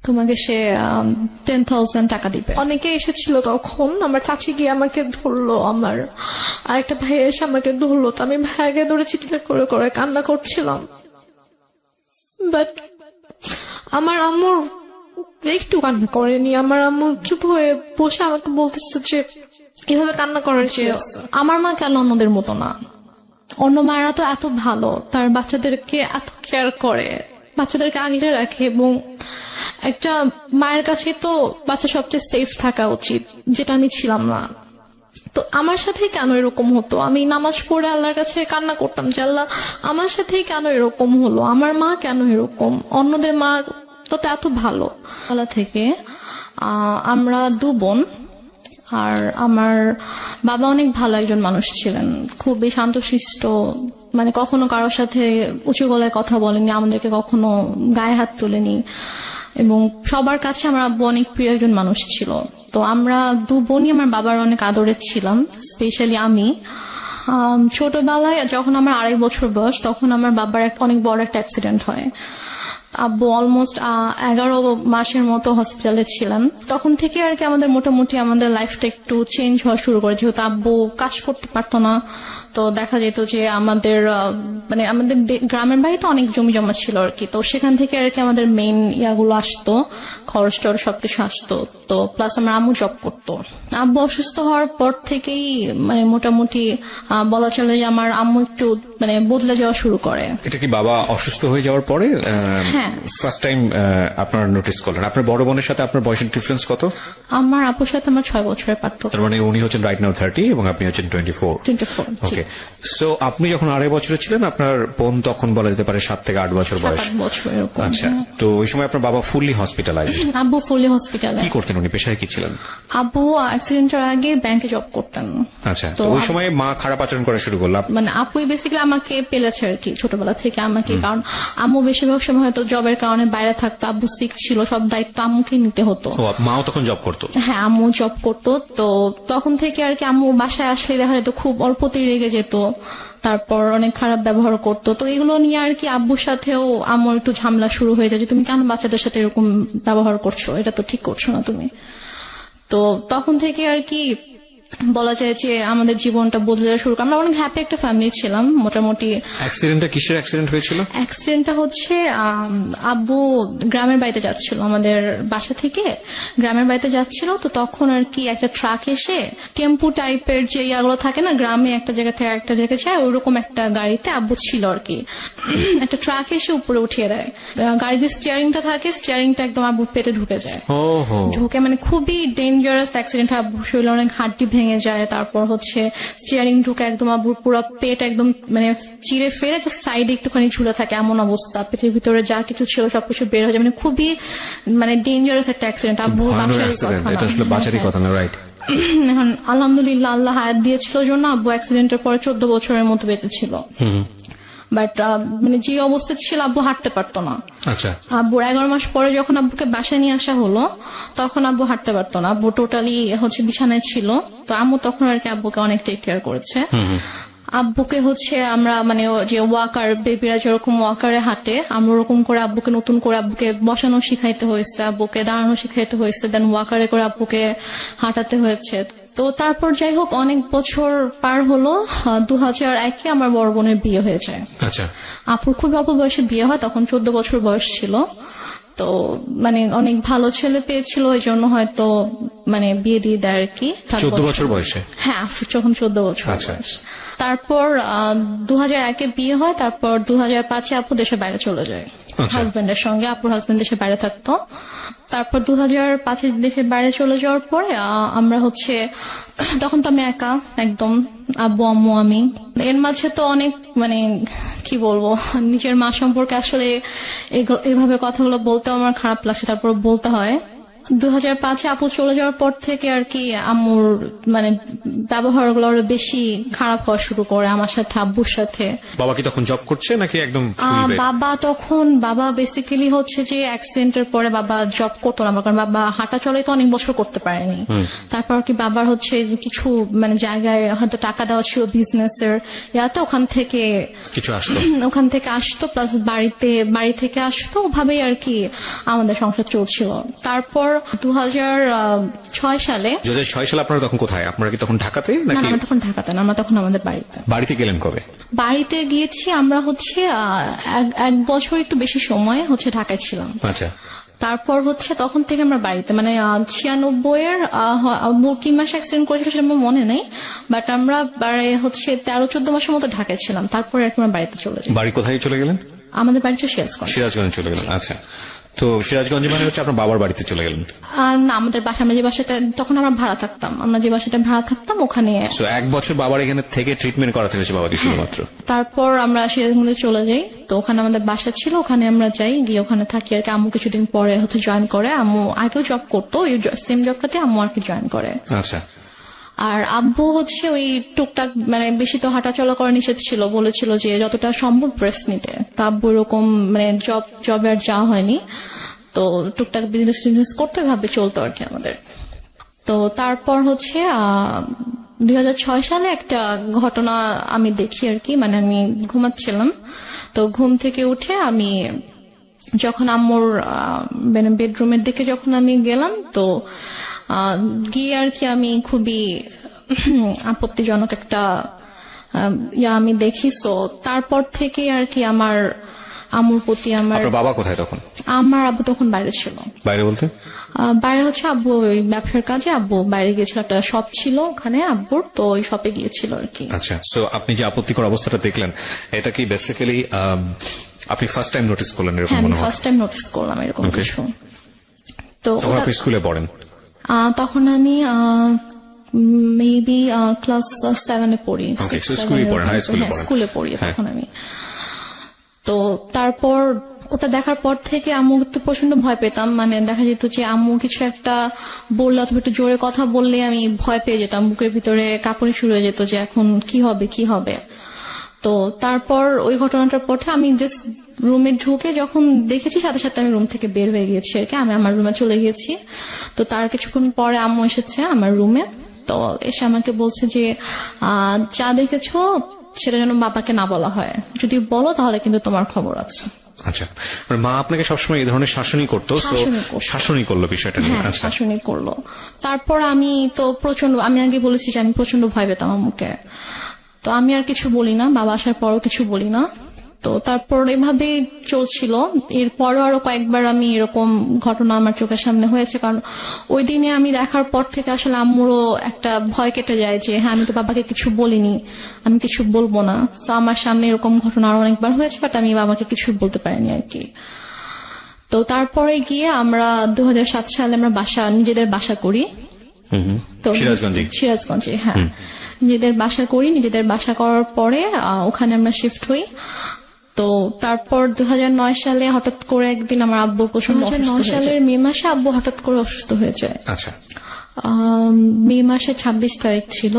তোমাকে সে 10,000 টাকা দিবে। অনেকে এসেছিল তখন, আমার চাচি গিয়ে আমাকে ধরলো, আমার আরেকটা ভাই এসে আমাকে ধরলো, তো আমি ভাইকে ধরে চিৎকার করে করে কান্না করছিলাম। বাট আমার আম্মুর একটু কান্না করেনি। আমার আম্মু চুপ হয়ে বসে আমাকে বলতেছে যে এভাবে কান্না করার যে আমার মা কেন অন্যদের মতো না, অন্য মায়েরা তো এত ভালো, তার বাচ্চাদেরকে এত কেয়ার করে, বাচ্চাদেরকে আগলে রাখে, এবং একটা মায়ের কাছে তো বাচ্চা সবচেয়ে সেফ থাকা উচিত, যেটা আমি ছিলাম না। তো আমার সাথে কেন এরকম হতো? আমি নামাজ পড়ে আল্লাহর কাছে কান্না করতাম যে আল্লাহ আমার সাথেই কেন এরকম হলো, আমার মা কেন এরকম, অন্যদের মা তো এত ভালো। বলা থেকে আমরা 2 বোন, আর আমার বাবা অনেক ভালো একজন মানুষ ছিলেন, খুবই শান্তশিষ্ট, মানে কখনো কারোর সাথে উঁচু গলায় কথা বলেনি, আমাদেরকে কখনো গায়ে হাত তোলেনি, এবং সবার কাছে আমার আব্বু অনেক প্রিয় একজন মানুষ ছিল। তো আমরা 2 বোনই আমার বাবার অনেক আদরের ছিলাম, স্পেশালি আমি। ছোটবেলায় যখন আমার 2.5 বছর বয়স, তখন আমার বাবার অনেক বড় একটা অ্যাক্সিডেন্ট হয়। আব্বু অলমোস্ট 11 মাসের মতো হসপিটালে ছিলেন। তখন থেকে আর কি আমাদের মোটামুটি আমাদের লাইফটা একটু চেঞ্জ হওয়া শুরু করে, যেহেতু আব্বু কাজ করতে পারতো না। তো দেখা যেত যে আমাদের মানে আমাদের গ্রামের বাড়িতে অনেক জমি জমা ছিল আর কি, তো সেখান থেকে আর কি আমাদের মেইন ইয়াগুলো আসতো, খরচ টরচ সবকিছু আসতো। তো প্লাস আমার আম্মু জব করতো। আব্বু অসুস্থ হওয়ার পর থেকেই মানে মোটামুটি বলা চলে যে আমার আম্মু একটু মানে বদলে যাওয়া শুরু করে। এটা কি বাবা অসুস্থ হয়ে যাওয়ার পরে হ্যাঁ ফার্স্ট টাইম আপনারা নোটিস করলেন? আপনার বড় বোনের সাথে আপনার বয়সের ডিফারেন্স কত? আমার আপুর সাথে আমার 6 বছরের পার্থক্য। তার মানে উনি হচ্ছেন রাইট নাও 30 এবং আপনি হচ্ছেন 24। ওকে, সো আপনি যখন 2.5 বছরের ছিলেন, আপনার বোন তখন বলা যেতে পারে 7 থেকে 8 বছর বয়স। আচ্ছা, তো ওই সময় আপনার বাবা ফুললি হসপিটালাইজড? আব্বু ফুললি হসপিটালাইজড। কি করতেন উনি, পেশায় কি ছিলেন? আব্বু অ্যাক্সিডেন্টের আগে ব্যাংকে জব করতেন। আচ্ছা, তো ওই সময় মা খারাপ আচরণ করা শুরু করলো? মানে আপুই বেসিক্যালি আমাকে পেলেছে আর কি ছোটবেলা থেকে আমাকে, কারণ আম্মু বেশিরভাগ সময় হয়তো জবের কারণে বাইরে থাকতো, আব্বু সিক ছিল, সব দায়িত্ব আম্মুকে নিতে হতো। মাও তখন জব করতো? হ্যাঁ, আম্মু জব করতো। তো তখন থেকে আর কি আম্মু বাসায় আসলে দেখা যেত খুব অল্পতেই রেগে যেত, তারপর অনেক খারাপ ব্যবহার করতো। তো এগুলো নিয়ে আর কি আব্বুর সাথেও আম্মুর একটু ঝামেলা শুরু হয়ে যায় যে তুমি কেন বাচ্চাদের সাথে এরকম ব্যবহার করছো, এটা তো ঠিক করছো না তুমি। তো তখন থেকে আর কি বলা যায় যে আমাদের জীবনটা বদলে শুরু করে। আমরা অনেক হ্যাপি একটা ফ্যামিলি ছিলাম মোটামুটি। অ্যাক্সিডেন্টটা কিসের অ্যাক্সিডেন্ট হয়েছিল? অ্যাক্সিডেন্টটা হচ্ছে আব্বু গ্রামের বাড়িতে যাচ্ছিল, আমাদের বাসা থেকে গ্রামের বাড়িতে যাচ্ছিল। তো তখন আর কি একটা ট্রাক এসে টেম্পু টাইপের যে ইয়াগুলো থাকে না, গ্রামে একটা জায়গা থেকে একটা জায়গায় যায়, ওইরকম একটা গাড়িতে আব্বু ছিল আর কি। একটা ট্রাক এসে উপরে উঠিয়ে দেয়, গাড়ির যে স্টিয়ারিংটা থাকে, স্টিয়ারিংটা একদম আব্বুর পেটে ঢুকে যায়। ঢুকে মানে খুবই ডেঞ্জারাস অ্যাক্সিডেন্ট। আব্বুর শরীরে অনেক হাড্ডি ভেঙে যায়, তারপর হচ্ছে স্টিয়ারিং ঢুকে একদম আব্বুর পুরো পেট একদম মানে চিড়ে ফেরে যে সাইডে একটুখানি ঝুলে থাকে এমন অবস্থা, পেটের ভিতরে যা কিছু ছিল সবকিছু বের হয়ে যায়। মানে খুবই মানে ডেঞ্জারাস একটা অ্যাক্সিডেন্ট। আব্বুর বাসারই কথা না। রাইট। এখন আলহামদুলিল্লাহ আল্লাহ হায়াত দিয়েছিল জন্য আব্বু অ্যাক্সিডেন্টের পরে 14 বছরের মতো বেঁচে ছিল। বাট মানে যে অবস্থা ছিল আব্বু হাঁটতে পারতো না। আচ্ছা, আব্বুর 11 মাস পরে যখন আব্বুকে বাসায় নিয়ে আসা হলো, তখন আব্বু হাঁটতে পারতো না, আব্বু টোটালি হচ্ছে বিছানায় ছিল। তো আম্মু তখন আর কি আব্বুকে অনেক টেক কেয়ার করেছে। আব্বুকে হচ্ছে আমরা মানে যে ওয়াকার, বেবিরা যেরকম ওয়াকারে হাঁটে, আমরা ওরকম করে আব্বুকে নতুন করে আব্বুকে বসানো শিখাইতে হয়েছে, আব্বুকে দাঁড়ানো শিখাইতে হয়েছে, দেন ওয়াকারে করে আব্বুকে হাঁটাতে হয়েছে। তো তারপর যাই হোক অনেক বছর পার হলো, 2001-এ আমার বড় বোনের বিয়ে হয়ে যায়। আচ্ছা, আপুর খুব অল্প বয়সে বিয়ে হয়, তখন 14 বছর বয়স ছিল। তো মানে অনেক ভালো ছেলে পেয়েছিল, এই জন্য হয়তো মানে বিয়ে দিয়ে দেয় আর কি। 14 বছর বয়সে? হ্যাঁ, যখন 14 বছর বয়স। তারপর 2001-এ বিয়ে হয়, তারপর 2005-এ আপু দেশের বাইরে চলে যায় হাজবেন্ডের সঙ্গে। আপুর হাজবেন্ড দেশের বাইরে থাকতো। তারপর 2005-এ দেশের বাইরে চলে যাওয়ার পরে আমরা হচ্ছে তখন তো আমি একা একদম, আব্বু আম্মু আমি। এর মাঝে তো অনেক মানে কি বলবো, নিজের মা সম্পর্কে আসলে এভাবে কথাগুলো বলতে আমার খারাপ লাগছে, তারপর বলতে হয়। 2005-এ আপু চলে যাওয়ার পর থেকে আর কি আম্মুর মানে ব্যবহারগুলো আরো বেশি খারাপ হওয়া শুরু করে আমার সাথে, আব্বুর সাথে। বাবা কি তখন জব করছে নাকি একদম full break? বাবা বেসিক্যালি হচ্ছে যে অ্যাক্সিডেন্টের পরে বাবা জব করতো না, কারণ বাবা হাঁটা চলে তো অনেক বছর করতে পারেনি। তারপর কি বাবার হচ্ছে যে কিছু মানে জায়গায় হয়তো টাকা দেওয়া ছিল বিজনেসের ইয়াতে, ওখান থেকে আসতো প্লাস বাড়ি থেকে আসতো, ওভাবেই আর কি আমাদের সংসার চলছিল। তারপর 2006 সালে আপনারা তখন কোথায়? আপনারা কি তখন ঢাকাতে না, নাকি? আমরা তখন ঢাকাতে না, আমরা তখন আমাদের বাড়িতে গেলেন কবে? বাড়িতে গিয়েছি আমরা হচ্ছে 1 বছর একটু বেশি সময় হচ্ছে ঢাকায় ছিলাম। আচ্ছা। তারপর হচ্ছে তখন থেকে আমরা বাড়িতে মানে 96-এর কি মাসে অ্যাক্সিডেন্ট করেছিল সেটা আমার মনে নেই, বাট আমরা হচ্ছে 13-14 মাসের মতো ঢাকায় ছিলাম। তারপরে আর কি আমরা বাড়িতে চলে যাই। বাড়ি কোথায় চলে গেলেন? আমাদের বাড়ি ছিল সিরাজগঞ্জ চলে গেলেন। আচ্ছা, তো সিরাজগঞ্জে মানে হচ্ছে আপনার বাবার বাড়িতে চলে গেলেন? না, আমাদের বাসা, আমরা যে বাসাটা তখন আমরা ভাড়া থাকতাম, ওখানে 1 বছর বাবার এখানে থেকে ট্রিটমেন্ট করাতে হয়েছে বাবাকে শুধুমাত্র। তারপর আমরা সিরাজগঞ্জে চলে যাই, তো ওখানে আমাদের বাসা ছিল, ওখানে আমরা যাই, গিয়ে ওখানে থাকি আর কি। আম্মু কিছুদিন পরে হচ্ছে জয়েন করে, আম্মু আগেও জব করতো, ওই সেম জবটাতে আম্মু আর কি জয়েন করে। আচ্ছা। আর আব্বু হচ্ছে ওই টুকটাক মানে বেশি তো হাঁটাচলা করা নিষেধ ছিল, বলেছিল যে যতটা সম্ভব রেস্ট নিতে। তা আব্বু এরকম মানে জবে আর যাওয়া হয়নি, তো টুকটাক বিজনেস করতে ভাবে চলতো আর কি আমাদের। তো তারপর হচ্ছে 2006 সালে একটা ঘটনা আমি দেখি আর কি, মানে আমি ঘুমাচ্ছিলাম, তো ঘুম থেকে উঠে আমি যখন আম্মুর মানে বেডরুমের দিকে যখন আমি গেলাম, তো গিয়ে আর কি আমি খুবই আপত্তিজনক একটা আমি দেখি। সো তারপর থেকে আর কি আমার আম্মুর প্রতি আমার। বাবা কোথায় তখন? আমার আব্বু তখন বাইরে ছিল। বাইরে বলতে? বাইরে হচ্ছে আব্বু ওই ব্যবসার কাজে আব্বু বাইরে গিয়েছিল, একটা শপ ছিল ওখানে আব্বুর, তো ওই শপে গিয়েছিল আর কি। আচ্ছা, সো আপনি যে আপত্তিকর অবস্থাটা দেখলেন, এটা কি বেসিক্যালি আপনি ফার্স্ট টাইম নোটিস করলেন এরকম? হ্যাঁ, আমি ফার্স্ট টাইম নোটিস করলাম এরকম কিছু। তো আপনি স্কুলে পড়েন? তখন আমি মেবি ক্লাস 7-এ পড়ি। স্কুলে পড়ি তখন আমি। তো তারপর ওটা দেখার পর থেকে আম্মু তো প্রচন্ড ভয় পেতাম, মানে দেখা যেত যে আম্মু কিছু একটা বললে অথবা একটু জোরে কথা বললে আমি ভয় পেয়ে যেতাম, বুকের ভিতরে কাঁপুনি শুরু হয়ে যেত যে এখন কি হবে। তো তারপর ওই ঘটনাটার পর আমি জাস্ট রুমে ঢুকে যখন দেখেছি, সাথে সাথে আমি রুম থেকে বের হয়ে গিয়েছি আর কি, আমি আমার রুমে চলে গিয়েছি। তো তার কিছুক্ষণ পরে আম্মু এসেছে আমার রুমে, তো এসে আমাকে বলছে যে যা দেখেছো সেটা যেন বাবাকে না বলা হয়, যদি বলো তাহলে কিন্তু তোমার খবর আছে। আচ্ছা, মানে মা আপনাকে সবসময় এই ধরনের শাসনই করতো? শাসনই করলো বিষয়টা নিয়ে? আচ্ছা, শাসনই করলো। তারপর আমি তো আমি আগে বলেছি যে আমি প্রচন্ড ভয় পেতাম আম্মুকে, তো আমি আর কিছু বলি না, বাবা আসার পরও কিছু বলি না। তো তারপর এভাবে চলছিল। এরপরও আরো কয়েকবার আমি এরকম ঘটনা আমার চোখের সামনে হয়েছে, কারণ ওই দিনে আমি দেখার পর থেকে আসলে আম্মুরও একটা ভয় কেটে যায় যে হ্যাঁ, আমি তো বাবাকে কিছু বলিনি, আমি কিছু বলবো না। তো আমার সামনে এরকম ঘটনা আরো অনেকবার হয়েছে, বাট আমি বাবাকে কিছু বলতে পারিনি আর কি। তো তারপরে গিয়ে আমরা 2007 সালে আমরা নিজেদের বাসা করি। তো সিরাজগঞ্জে, হ্যাঁ, নিজেদের বাসা করার পরে ওখানে আমরা শিফট হই। তো তারপর 2009 সালে হঠাৎ করে একদিন আমার আব্বু প্রচন্ড 2009 সালের মে মাসে আব্বু হঠাৎ করে অসুস্থ হয়ে যায়। আচ্ছা। মে মাসে 26 তারিখ ছিল,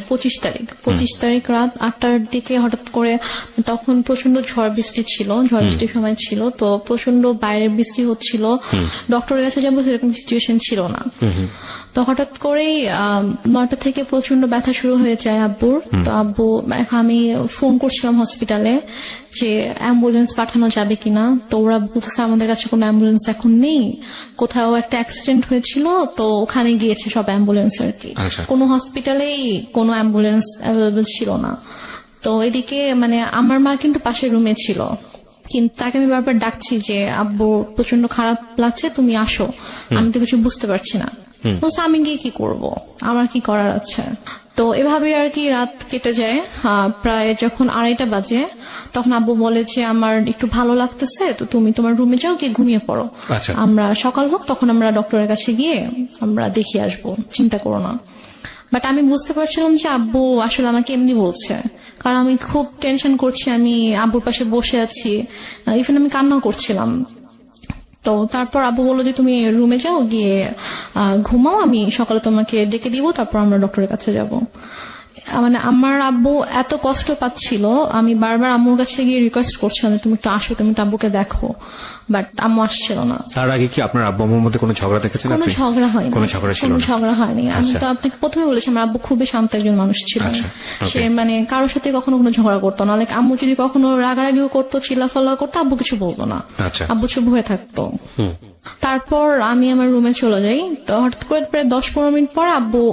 25 তারিখ রাত 8টার দিকে হঠাৎ করে, তখন প্রচন্ড ঝড় বৃষ্টির সময় ছিল, তো প্রচন্ড বাইরে বৃষ্টি হচ্ছিল, ডক্টরের কাছে যাবো সেরকম সিচুয়েশন ছিল না। তো হঠাৎ করেই 9টা থেকে প্রচন্ড ব্যথা শুরু হয়ে যায় আব্বুর। তো আমি ফোন করছিলাম হসপিটালে যে অ্যাম্বুলেন্স পাঠানো যাবে কিনা, তো ওরা বলতেছে আমাদের কাছে কোনো অ্যাম্বুলেন্স এখন নেই, কোথাও একটা অ্যাক্সিডেন্ট হয়েছিল তো ওখানে গিয়েছে সব অ্যাম্বুলেন্স আর কি, কোনো হসপিটালেই কোনো অ্যাম্বুলেন্স অ্যাভেলেবল ছিল না। তো এদিকে মানে আমার মা কিন্তু পাশের রুমে ছিল, কিন্তু তাকে আমি বারবার ডাকছি যে আব্বু প্রচন্ড খারাপ লাগছে, তুমি আসো, আমি তো কিছু বুঝতে পারছি না। বলছে আমি গিয়ে কি করব, আমার কি করার আছে। তো এভাবে আর কি রাত কেটে যায়। প্রায় যখন 2:30 বাজে তখন আব্বু বলে যে আমার একটু ভালো লাগতেছে, তো তুমি তোমার রুমে যাও, গিয়ে ঘুমিয়ে পড়ো, আমরা সকাল হোক তখন আমরা ডক্টরের কাছে গিয়ে আমরা দেখিয়ে আসবো, চিন্তা করো না। বাট আমি বুঝতে পারছিলাম যে আব্বু আসলে আমাকে এমনি বলছে, কারণ আমি খুব টেনশন করছি, আমি আব্বুর পাশে বসে আছি, ইভেন আমি কান্নাও করছিলাম। তো তারপর আব্বু বললো যে তুমি রুমে যাও, গিয়ে ঘুমাও, আমি সকালে তোমাকে ডেকে দিব, তারপর আমরা ডক্টরের কাছে যাব। মানে আমার আব্বু এত কষ্ট পাচ্ছিল, আমি বারবার আম্মুর কাছে গিয়ে রিকোয়েস্ট করছিলাম যে তুমি একটু আসো, তুমি একটু আব্বুকে দেখো, বাট আম্মু আসছিল না। তার আগে কি আপনার আব্বু আম্মুর মধ্যে কোনো ঝগড়া দেখেছেন? কোনো ঝগড়া হয়নি, কোনো ঝগড়া ছিল না? কোনো ঝগড়া হয়নি। আমি তো আপনাকে প্রথমে বলেছি আমার আব্বু খুবই শান্ত একজন মানুষ ছিল। সে মানে কারোর সাথে কখনো কোনো ঝগড়া করতো না। লাইক আম্মু যদি কখনো রাগারাগিও করতো, চিল্লাফাল্লা করতো, আব্বু কিছু বলতো না, আব্বু চুপ হয়ে থাকতো। তারপর আমি আমার রুমে চলে যাই। তো হঠাৎ করে প্রায় 10-15 মিনিট পর আব্বু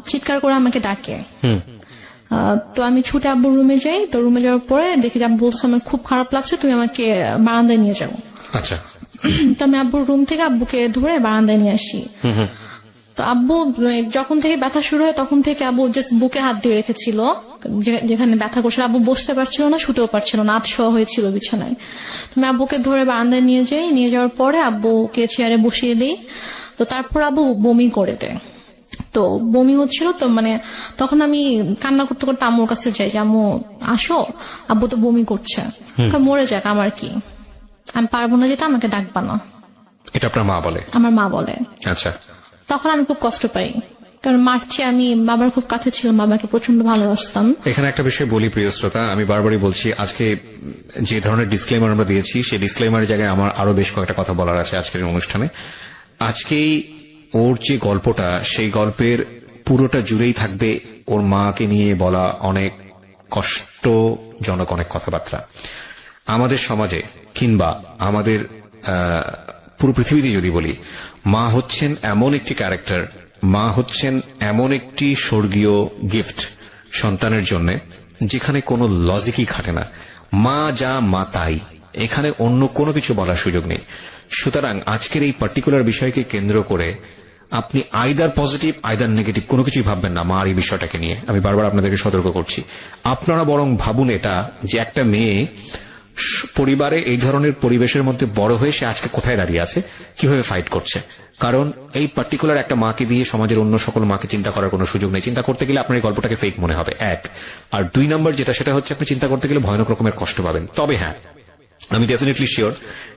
চিৎকার করে আমাকে ডাকে। তো আমি ছুটে আব্বুর রুমে যাই। তো রুমে যাওয়ার পরে দেখি যে আব্বু বলছে আমার খুব খারাপ লাগছে, তুমি আমাকে বারান্দায় নিয়ে যাও। আচ্ছা। তো আমি আব্বুর রুম থেকে আব্বুকে ধরে বারান্দায় নিয়ে আসি। তো আব্বু যখন থেকে ব্যথা শুরু হয় তখন থেকে আব্বু জাস্ট বুকে হাত দিয়ে রেখেছিল, যেখানে ব্যথা করছিল। আব্বু বসতে পারছিল না, শুতেও পারছিল না, আধশোয়া হয়েছিল বিছানায়। তুমি আব্বুকে ধরে বারান্দায় নিয়ে যাই। নিয়ে যাওয়ার পরে আব্বুকে চেয়ারে বসিয়ে দিই। তো তারপর আব্বু বমি করে দেয়। তো বমি হচ্ছিল, তো মানে তখন আমি কান্না করতে করতে আম্মুর কাছে যাই যে আম্মু আসো, আব্বু তো বমি করছে, মরে যাক আমার কি, আমি পারবো না যেতে, আমাকে ডাকবা না। এটা আপনার মা বলে? আমার মা বলে। আচ্ছা। তখন আমি খুব কষ্ট পাই, কারণ মারছি, আমি বাবার খুব কাছে ছিলাম, বাবাকে প্রচন্ড ভালোবাসতাম। এখানে একটা বিষয় বলি প্রিয় শ্রোতা, আমি বারবারই বলছি, আজকে যে ধরনের ডিসক্লেমার আমরা দিয়েছি সেই ডিসক্লেমারের জায়গায় আমার আরো বেশ কয়েকটা কথা বলার আছে আজকের অনুষ্ঠানে। আজকেই ওর যে গল্পটা, সেই গল্পের পুরোটা জুড়েই থাকবে ওর মাকে নিয়ে বলা অনেক কষ্টজনক অনেক কথাবার্তা। আমাদের সমাজে কিংবা আমাদের পুরো পৃথিবীতে যদি বলি, মা হচ্ছেন এমন একটি ক্যারেক্টার, মা হচ্ছেন এমন একটি স্বর্গীয় গিফট সন্তানের জন্য, যেখানে কোনো লজিকই খাটে না। মা যা মা তাই, এখানে অন্য কোনো কিছু বলার সুযোগ নেই। সুতরাং আজকের এই পার্টিকুলার বিষয়কে কেন্দ্র করে আপনি আইদার পজিটিভ আইদার নেগেটিভ কোনো কিছুই ভাববেন না মার এই বিষয়টাকে নিয়ে। আমি বারবার আপনাদেরকে সতর্ক করছি। আপনারা বরং ভাবুন এটা, যে একটা মেয়ে পরিবারে এই ধরনের পরিবেশের মধ্যে বড় হয়ে সে আজকে কোথায় দাঁড়িয়ে আছে, কিভাবে ফাইট করছে। কারণ এই পার্টিকুলার একটা মাকে দিয়ে সমাজের অন্য সকল মাকে চিন্তা করার কোনো সুযোগ নেই। চিন্তা করতে গেলে আপনার এই গল্পটাকে ফেক মনে হবে, এক। আর 2 নম্বর যেটা, সেটা হচ্ছে আপনি চিন্তা করতে গেলে ভয়ানক রকমের কষ্ট পাবেন। তবে হ্যাঁ, আমি ডেফিনেটলি শিওর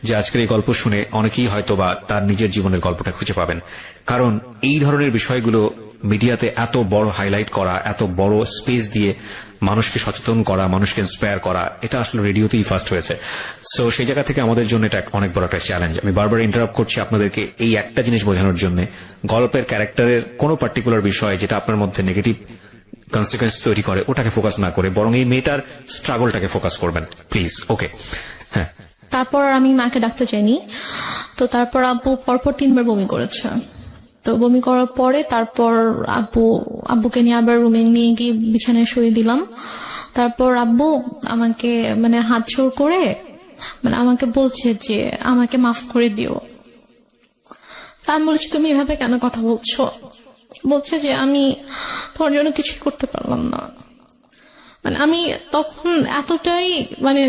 যে আজকের এই গল্প শুনে অনেকেই হয়তো বা তার নিজের জীবনের গল্পটা খুঁজে পাবেন। কারণ এই ধরনের বিষয়গুলো মিডিয়াতে এত বড় হাইলাইট করা, এত বড় স্পেস দিয়ে মানুষকে সচেতন করা, মানুষকে ইন্সপায়ার করা, এটা আসলে রেডিওতেই ফার্স্ট হয়েছে। সো সেই জায়গা থেকে আমাদের জন্য এটা অনেক বড় একটা চ্যালেঞ্জ। আমি বারবার ইন্টারাপ্ট করছি আপনাদেরকে এই একটা জিনিস বোঝানোর জন্য, গল্পের ক্যারেক্টারের কোনো পার্টিকুলার বিষয় যেটা আপনার মধ্যে নেগেটিভ কনসিকুয়েন্স তৈরি করে ওটাকে ফোকাস না করে বরং এই মেয়েটার স্ট্রাগলটাকে ফোকাস করবেন প্লিজ। ওকে, হ্যাঁ। তারপর আমি মাকে ডাকতে চাইনি। তো তারপর আব্বু পরপর 3 বার বমি করেছে। তো বমি করার পরে তারপর আব্বুকে নিয়ে আবার রুমে নিয়ে গিয়ে বিছানায় শুয়ে দিলাম। তারপর আব্বু আমাকে মানে হাত জোড় করে মানে আমাকে বলছে যে আমাকে মাফ করে দিও। আমি বলছি তুমি এভাবে কেন কথা বলছো? বলছে যে আমি তোমার জন্য কিছুই করতে পারলাম না। মানে আমি তখন এতটাই মানে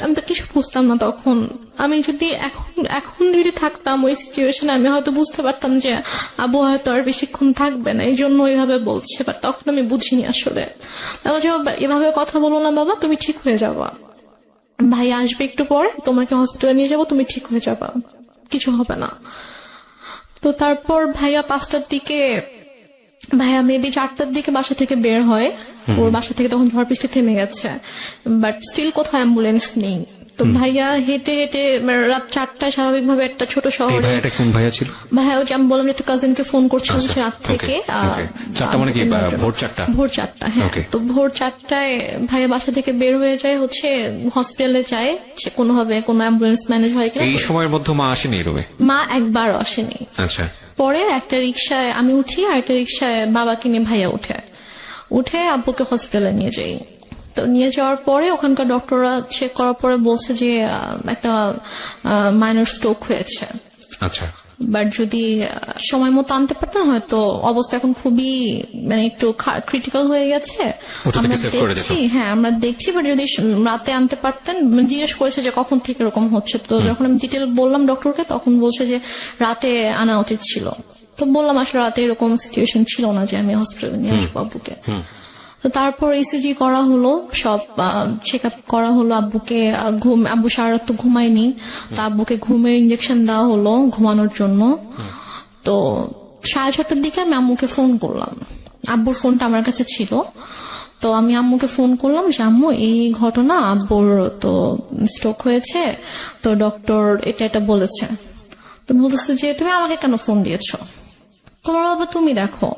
আমি তো কিছু বুঝতাম না তখন। আমি যদি এখন যদি থাকতাম ওই সিচুয়েশনে, আমি হয়তো বুঝতে পারতাম যে আব্বু হয়তো আর বেশিক্ষণ থাকবে না, এই জন্য ওইভাবে বলছে। বাট তখন আমি বুঝিনি আসলে। এভাবে কথা বলো না বাবা, তুমি ঠিক হয়ে যাবা, ভাই আসবে একটু পরে, তোমাকে হসপিটালে নিয়ে যাবো, তুমি ঠিক হয়ে যাবা, কিছু হবে না। তো তারপর ভাইয়া 5টার দিকে, ভাইয়া মেবি 4টার দিকে বাসা থেকে বের হয়। ওর বাসা থেকে তখন ঝড় বৃষ্টি থেমে গেছে, বাট স্টিল কোথাও অ্যাম্বুলেন্স নেই। তো ভাইয়া হেঁটে হেঁটে রাত 4টায় স্বাভাবিকভাবে একটা ছোট শহরে। কোন ভাইয়া ছিল? ভাইয়া ওই যে আমি বললাম যে একটা কাজিনকে ফোন করছিলাম সে রাত থেকে। 4টা মানে কি ভোর 4টা? ভোর 4টা, হ্যাঁ। তো ভোর 4টায় ভাইয়া বাসা থেকে বের হয়ে যায়, হচ্ছে হসপিটালে যায়, সে কোনোভাবে কোনো অ্যাম্বুলেন্স ম্যানেজ হয় কিনা। এই সময়ের মধ্যে মা আসেনি রুমে? মা একবারও আসেনি। আচ্ছা। পরে একটা রিক্সায় আমি উঠি, আর একটা রিক্সায় বাবাকে নিয়ে ভাইয়া উঠে আব্বুকে হসপিটালে নিয়ে যাই। তো নিয়ে যাওয়ার পরে ওখানকার ডক্টররা চেক করার পরে বলছে যে একটা মাইনর স্ট্রোক হয়েছে। আচ্ছা। বাট যদি সময় মতো আনতে পারতাম হয়তো অবস্থা এখন খুবই মানে একটু ক্রিটিক্যাল হয়ে গেছে। আমরা দেখছি, হ্যাঁ আমরা দেখছি, বাট যদি রাতে আনতে পারতেন। জিজ্ঞেস করেছে যে কখন থেকে এরকম হচ্ছে। তো যখন আমি ডিটেল বললাম ডক্টরকে, তখন বলছে যে রাতে আনা উচিত ছিল। তো বললাম আসলে রাতে এরকম সিচুয়েশন ছিল না যে আমি হসপিটালে নিয়ে আসবো আব্বুকে। তো তো তারপর ইসিজি করা হলো, সব চেক আপ করা হলো, আব্বুকে আব্বু সারা রাত তো ঘুমায়নি, তো আব্বুকে ঘুমের ইঞ্জেকশন দেওয়া হলো ঘুমানোর জন্য। তো 6:30টার দিকে আমি আম্মুকে ফোন করলাম, আব্বুর ফোনটা আমার কাছে ছিল। তো আমি আম্মুকে ফোন করলাম যে আম্মু এই ঘটনা, আব্বুর তো স্ট্রোক হয়েছে, তো ডক্টর এটা বলেছে। তো বলতেছে যে তুমি আমাকে কেন ফোন দিয়েছো, তোমার বাবা তুমি দেখো,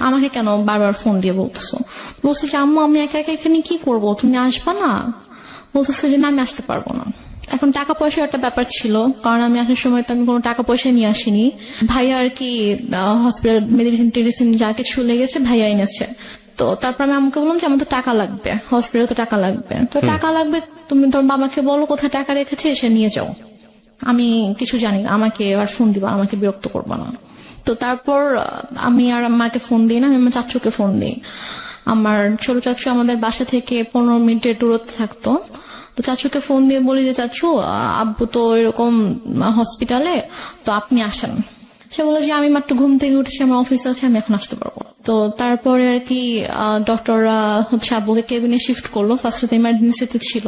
আমাকে কেন বারবার ফোন দিয়ে বলতেছো। বলছে যে আম্মু আমি একা একা এখানে কি করবো, তুমি আসবা না? বলতেছে যে না আমি আসতে পারবো না। এখন টাকা পয়সার একটা ব্যাপার ছিল, কারণ আমি আসার সময় তো আমি কোনো টাকা পয়সা নিয়ে আসিনি। ভাইয়া আর কি হসপিটাল মেডিসিন টেডিসিন যা কিছু লেগেছে ভাইয়া এনেছে। তো তারপর আমি আমাকে বললাম যে আমার তো টাকা লাগবে, হসপিটালে তো টাকা লাগবে, তো টাকা লাগবে, তুমি তোর বাবাকে বলো কোথায় টাকা রেখেছে এসে নিয়ে যাও, আমি কিছু জানি না, আমাকে আর ফোন দিবা, আমাকে বিরক্ত করবা না। তো তারপর আমি আর মাকে ফোন দিই না, আমি আমার চাচুকে ফোন দিই। আমার ছোট চাচু আমাদের বাসা থেকে 15 মিনিটের দূরত্বে থাকতো। তো চাচুকে ফোন দিয়ে বলি যে চাচু আব্বু তো এরকম হসপিটালে, তো আপনি আসেন। সে বলে যে আমি মাত্র ঘুম থেকে উঠেছি, আমার অফিস আছে, আমি এখন আসতে পারবো। তো তারপরে আর কি ডক্টররা হচ্ছে আব্বুকে কেবিনে শিফট করলো, ফার্স্টে ইমার্জেন্সিতে ছিল।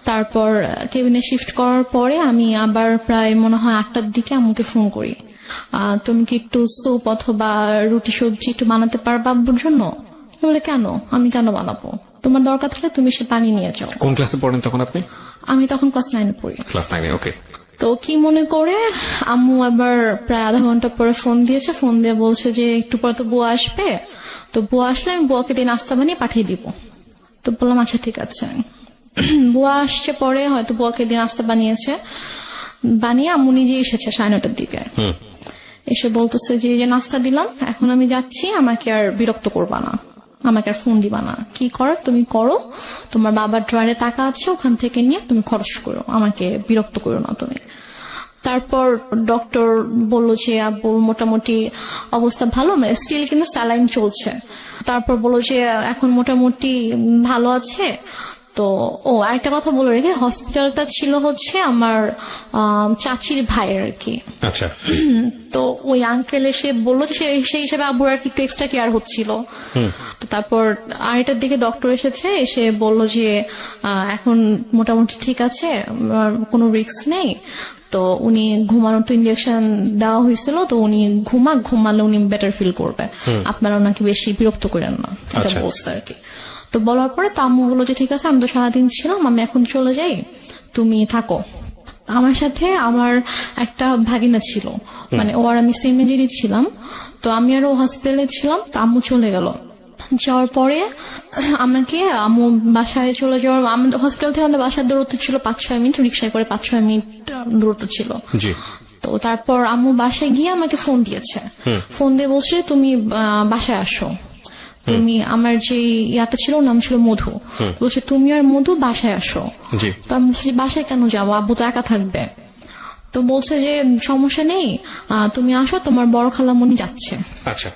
তারপর কেবিনে শিফট করার পরে আমি আবার প্রায় মনে হয় 8টার দিকে আম্মুকে ফোন করি, তুমি কি একটু স্যুপ অথবা রুটি সবজি একটু বানাতে পারবা আব্বুর জন্য? বলে কেন, আমি কেন বানাবো, তোমার দরকার থাকলে তুমি সে পানি নিয়ে যাও। কোন ক্লাসে পড়েন তখন আপনি? আমি তখন ক্লাস 9-এ পড়ি। ক্লাস 9-এ, ওকে। তো কি মনে করে আম্মু আবার প্রায় আধা ঘন্টা পরে ফোন দিয়েছে, ফোন দিয়ে বলছে যে একটু পরে তো বুয়া আসবে, তো বুয়া আসলে আমি বুয়াকে দিয়ে নাস্তা বানিয়ে পাঠিয়ে দিব। তো বললাম আচ্ছা ঠিক আছে। বুয়া আসছে পরে, হয়তো বুয়াকে দিয়ে নাস্তা বানিয়ে আম্মু নিজে এসেছে 9:30টার দিকে। এসে বলতেছে যে নাস্তা দিলাম, এখন আমি যাচ্ছি, আমাকে আর বিরক্ত করবা না, আমাকে আর ফোন দিবা না, কি করার তুমি করো, তোমার বাবার ড্রয়ারে টাকা আছে ওখান থেকে নিয়ে তুমি খরচ করো, আমাকে বিরক্ত করো না তুমি। তারপর ডক্টর বলল যে আব্বু মোটামুটি অবস্থা ভালো, মানে স্টিল কিন্তু স্যালাইন চলছে। তারপর বললো যে এখন মোটামুটি ভালো আছে। তো আরেকটা কথা বলে রেখে, হসপিটালটা ছিল হচ্ছে আমার চাচির ভাইয়ের আর কি। আচ্ছা। তো ওই আঙ্কেল এসে বললো যে সেই হিসাবে আব্বুর আর কি একটু এক্সট্রা কেয়ার হচ্ছিল। তো তারপর আড়াইটার দিকে ডক্টর এসে বললো যে এখন মোটামুটি ঠিক আছে, কোনো রিস্ক নেই। তো উনি ঘুমানোর তো ইঞ্জেকশন দেওয়া হয়েছিল, তো উনি ঘুমালে উনি বেটার ফিল করবে, আপনারা ওনাকে বেশি বিরক্ত করেন না, এটা বলছে আর কি। তো বলার পরে আম্মু বললো যে ঠিক আছে, আমি তো সারাদিন ছিলাম, আমি এখন চলে যাই, তুমি থাকো। আমার সাথে আমার একটা ভাগিনা ছিল, মানে ও আর আমি সেম এজেরই ছিলাম। তো আমি আর ও হসপিটালে ছিলাম, তো আম্মু চলে গেল। যাওয়ার পরে আমাকে আম্মু বাসায় চলে যাওয়ার, হসপিটাল থেকে আমাদের বাসার দূরত্ব ছিল 5-6 মিনিট, রিক্সায় করে 5-6 মিনিট দূরত্ব ছিল। তো তারপর আম্মু বাসায় গিয়ে আমাকে ফোন দিয়েছে, ফোন দিয়ে বলছে তুমি বাসায় আসো, তুমি আমার যে ইয়াটা ছিল নাম ছিল মধু, বলছে তুমি আর মধু বাসায় আসো। তো আমি বলছি বাসায় কেন যাবো, আব্বু তো একা থাকবে। তো বলছে যে সমস্যা নেই, তুমি আসো, তোমার বড় খালামণি যাচ্ছে। আচ্ছা।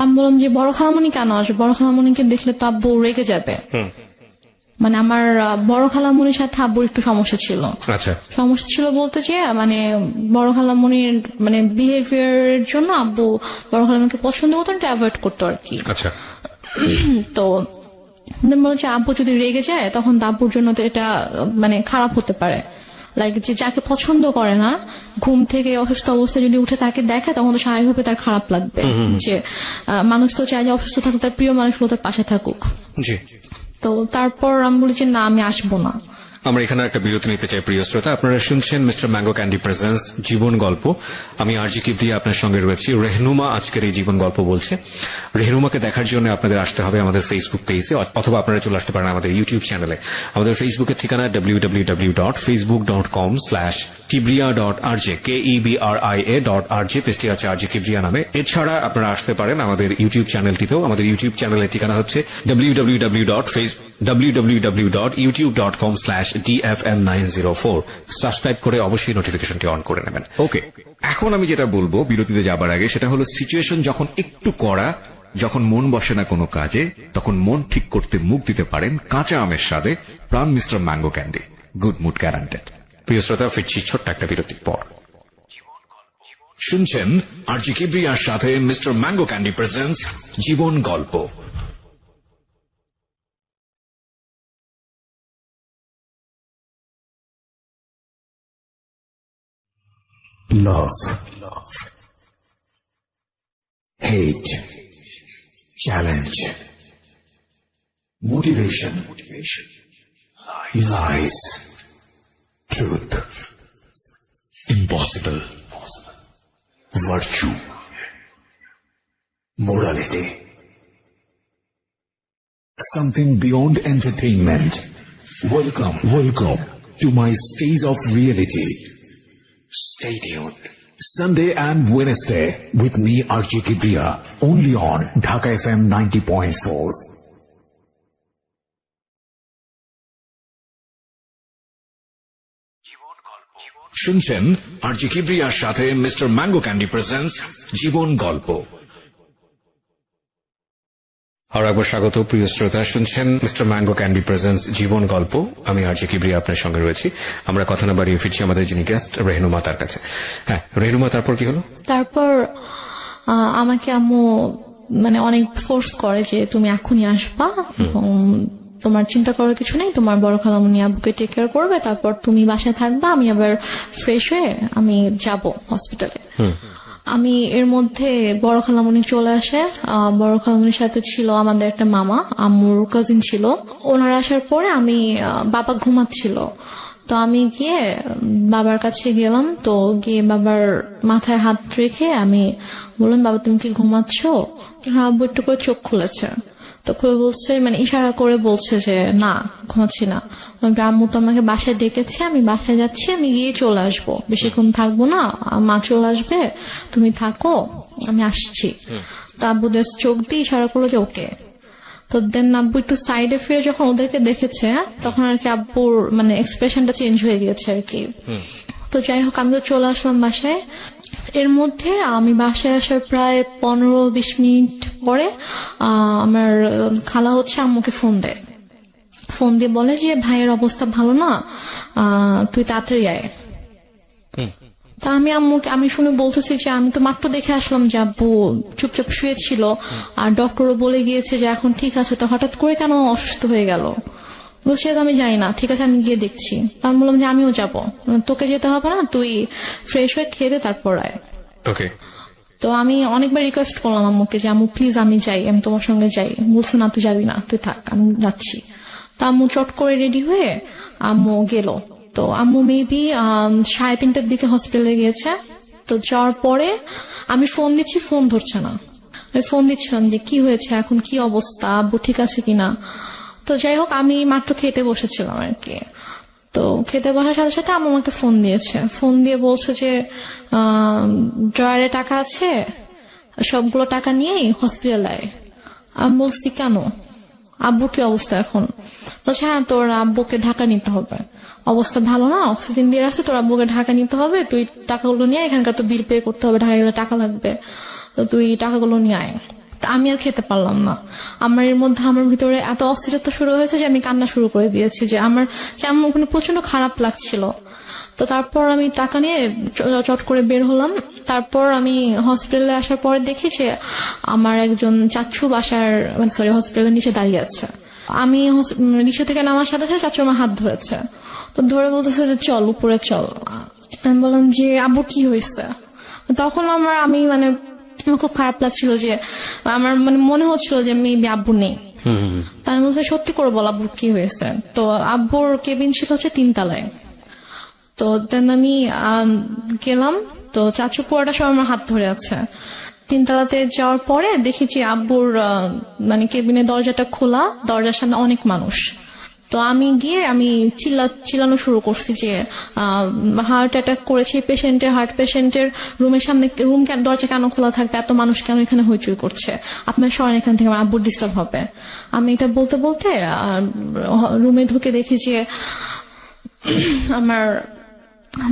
আমি বললাম যে বড় খালামণি কেন আসবে, বড় খালামণিকে দেখলে তো আব্বু রেগে যাবে। মানে আমার বড় খালামণির সাথে আব্বুর একটু সমস্যা ছিল। সমস্যা ছিল বলতে যে মানে বড় খালামণির মানে বিহেভিয়ারের জন্য আব্বু বড় খালামণিকে পছন্দ করতো, এটা অ্যাভয়েড করতো আর কি। তো বলছে আব্বু যদি রেগে যায় তখন আব্বুর জন্য তো এটা মানে খারাপ হতে পারে, লাইক যে যাকে পছন্দ করে না ঘুম থেকে অসুস্থ অবস্থায় যদি উঠে তাকে দেখে তখন তো স্বাভাবিকভাবে তার খারাপ লাগবে, যে মানুষ তো চায় যে অসুস্থ থাকুক, তার প্রিয় মানুষগুলো তার পাশে থাকুক। তো তারপর আমি বলি যে না আমি আসবো না। আমরা এখানে একটা বিরতি নিতে চাই। প্রিয় শ্রোতা, আপনারা শুনছেন মিস্টার ম্যাঙ্গো ক্যান্ডি প্রেজেন্স জীবন গল্প। আমি আরজি কিবরিয়া আপনার সঙ্গে রয়েছি। রেহনুমা আজকের এই জীবন গল্প বলছে। রেহনুমাকে দেখার জন্য আপনাদের আসতে হবে আমাদের ফেসবুক পেজে, অথবা আপনারা চলে আসতে পারেন আমাদের ইউটিউব চ্যানেলে। আমাদের ফেসবুকের ঠিকানা www.facebook.com/kibria.rj KEBRIA.RJ, পেজটি আছে আরজি কিবরিয়া নামে। এছাড়া আপনারা আসতে পারেন আমাদের ইউটিউব চ্যানেলটিতেও। আমাদের ইউটিউব চ্যানেলের ঠিকানা হচ্ছে www.dfm904। সাবস্ক্রাইব করে অবশ্যই নোটিফিকেশনটি অন করে নেবেন। ওকে, এখন আমি যেটা বলবো বিরতিতে যাবার আগে, সেটা হলো সিচুয়েশন যখন একটু কড়া, যখন মন বসে না কোনো কাজে, তখন মন ঠিক করতে মুখ দিতে পারেন কাঁচা আমের স্বাদে Pran mister mango candy. Good mood guaranteed. প্রিয় শ্রোতা, ফিরছি ছোট্ট একটা বিরতির পর। শুনছেন আরজি কিবরিয়ার সাথে মিস্টার ম্যাঙ্গো ক্যান্ডি প্রেজেন্টস জীবন গল্প। love, hate, challenge, motivation, lies, truth, impossible, virtue, morality, something beyond entertainment. Welcome to my stage of reality. Stay tuned. Sunday and Wednesday with me RJ Kibriya, only on Dhaka FM 90.4. শুনছেন আরজি কিবরিয়ার সাথে mister mango candy presents জীবন গল্প। আর একবার স্বাগত প্রিয় শ্রোতা, শুনছেন mister mango candy presents জীবন গল্প। আমি আরজি কিবরিয়া আপনার সঙ্গে রয়েছি। আমরা কথা না বাড়িয়ে ফিরছি আমাদের যিনি গেস্ট রেহনুমা তার কাছে। হ্যাঁ রেহনুমা, তারপর কি হলো? তারপর আমাকে আম্মু মানে অনেক ফোর্স করে যে তুমি এখনই আসবা এবং তোমার চিন্তা করার কিছু নেই, তোমার বড় খালামণি আব্বুকে টেক কেয়ার করবে, তারপর তুমি বাসায় থাকবা, আমি আবার ফ্রেশ হয়ে আমি যাব হসপিটালে। আমি এর মধ্যে বড় খালামণি চলে আসে। বড় খালামণির সাথে ছিল আমাদের একটা মামা, আম্মুর কাজিন ছিল। ওনারা আসার পরে আমি বাবা ঘুমাচ্ছিল, তো আমি গিয়ে বাবার কাছে গেলাম। তো গিয়ে বাবার মাথায় হাত রেখে আমি বললাম, বাবা তুমি কি ঘুমাচ্ছ? আব্বু একটু করে চোখ খুলেছে, তো খুলে বলছে, মানে ইশারা করে বলছে যে না ঘুমাচ্ছি না। আম্মু তো আমাকে বাসায় ডেকেছে, আমি বাসায় যাচ্ছি, আমি গিয়ে চলে আসবো, বেশিক্ষণ থাকবো না, মা চলে আসবে, তুমি থাকো, আমি আসছি। তো আব্বু চোখ দিয়ে ইশারা করলো যে ওকে। তো দেন আব্বু একটু সাইডে ফিরে যখন ওদেরকে দেখেছে, তখন আর কি আব্বুর মানে এক্সপ্রেশনটা চেঞ্জ হয়ে গিয়েছে আর কি। তো যাই হোক, আমি তো চলে আসলাম বাসায়। এর মধ্যে আমি বাসায় আসার প্রায় 15-20 মিনিট পরে আমার খালা হচ্ছে আম্মুকে ফোন দেয়। ফোন দিয়ে বলে যে ভাইয়ের অবস্থা ভালো না, তুই তাড়াতাড়ি আয়। তা আমি শুনে বলতেছি যে আমি তো মাত্র দেখে আসলাম যে আব্বু চুপচাপ শুয়েছিল, আর ডক্টরও বলে গিয়েছে যে এখন ঠিক আছে, তো হঠাৎ করে কেন অসুস্থ হয়ে গেল? বলছি আমি জানি না, ঠিক আছে আমি গিয়ে দেখছি। আমি বললাম যে আমিও যাবো, তোকে যেতে হবে না, তুই ফ্রেশ হয়ে খেয়ে দে তারপর আয়। ওকে। তো আমি অনেকবার রিকোয়েস্ট করলাম আম্মুকে যে আম্মু প্লিজ আমি যাই, আমি তোমার সঙ্গে যাই। বলছে না তুই যাবি না, তুই থাক, আমি যাচ্ছি। তো আম্মু চট করে রেডি হয়ে আম্মু গেল। তো আম্মু মেবি 3:30টার দিকে হসপিটালে গিয়েছে। তো যাওয়ার পরে আমি ফোন দিচ্ছি, ফোন ধরছে না। আমি ফোন দিচ্ছিলাম যে কি হয়েছে, এখন কি অবস্থা, আব্বু ঠিক আছে কিনা। তো যাই হোক, আমি মাত্র খেতে বসেছিলাম আর কি। তো খেতে বসার সাথে সাথে আম্মু আমাকে ফোন দিয়েছে। ফোন দিয়ে বলছে যে ড্রয়ারে টাকা আছে, সবগুলো টাকা নিয়েই হসপিটালে আয়। আমি বলছি কেন, আব্বুর কি অবস্থা এখন? বলছে হ্যাঁ তোর আব্বুকে ঢাকা নিতে হবে, অবস্থা ভালো না, অক্সিজেন দিয়ে রাখছে, তোর আব্বুকে ঢাকা নিতে হবে, তুই টাকাগুলো নিয়ে, এখানকার তো বিল পে করতে হবে, ঢাকা গেলে টাকা লাগবে, তো তুই টাকাগুলো নিয়ে আয়। আমি আর খেতে পারলাম না। আমার এর মধ্যে আমার ভিতরে এত অস্থিরতা শুরু হয়েছে যে আমি কান্না শুরু করে দিয়েছি, যে আমার কেমন ওখানে প্রচন্ড খারাপ লাগছিল। তো তারপর আমি টাকা নিয়ে চট করে বের হলাম। তারপর আমি হসপিটালে আসার পরে দেখি যে আমার একজন চাচু বাসার হসপিটালের নিচে দাঁড়িয়ে আছে। আমি রিক্সা থেকে নামার সাথে সাথে চাচু আমার হাত ধরেছে। তো ধরে বলতেছে যে চল উপরে চল। আমি বললাম যে আব্বু কি হয়েছে? তখন আমি আমার খুব খারাপ লাগছিল, যে আমার মনে হচ্ছিল যে মেবি আব্বু নেই। তার মধ্যে সত্যি করে বল আব্বুর কি হয়েছে। তো আব্বুর কেবিন ছিল হচ্ছে 3 তলায়। তো দেন আমি গেলাম, তো চাচু পুরোটা সব আমার হাত ধরে আছে। 3 তলাতে যাওয়ার পরে দেখি যে আব্বুর কেবিনের দরজাটা খোলা, দরজার সামনে অনেক মানুষ। তো আমি গিয়ে চিল্লানো শুরু করছি যে হার্ট অ্যাটাক করেছে পেশেন্টের, হার্ট পেশেন্টের রুমের সামনে দরজা কেন খোলা থাকবে, এত মানুষ কেন এখানে হইচই করছে, আপনার সরেন এখান থেকে, আমার আব্বুর ডিস্টার্ব হবে। আমি এটা বলতে বলতে রুমে ঢুকে দেখি যে আমার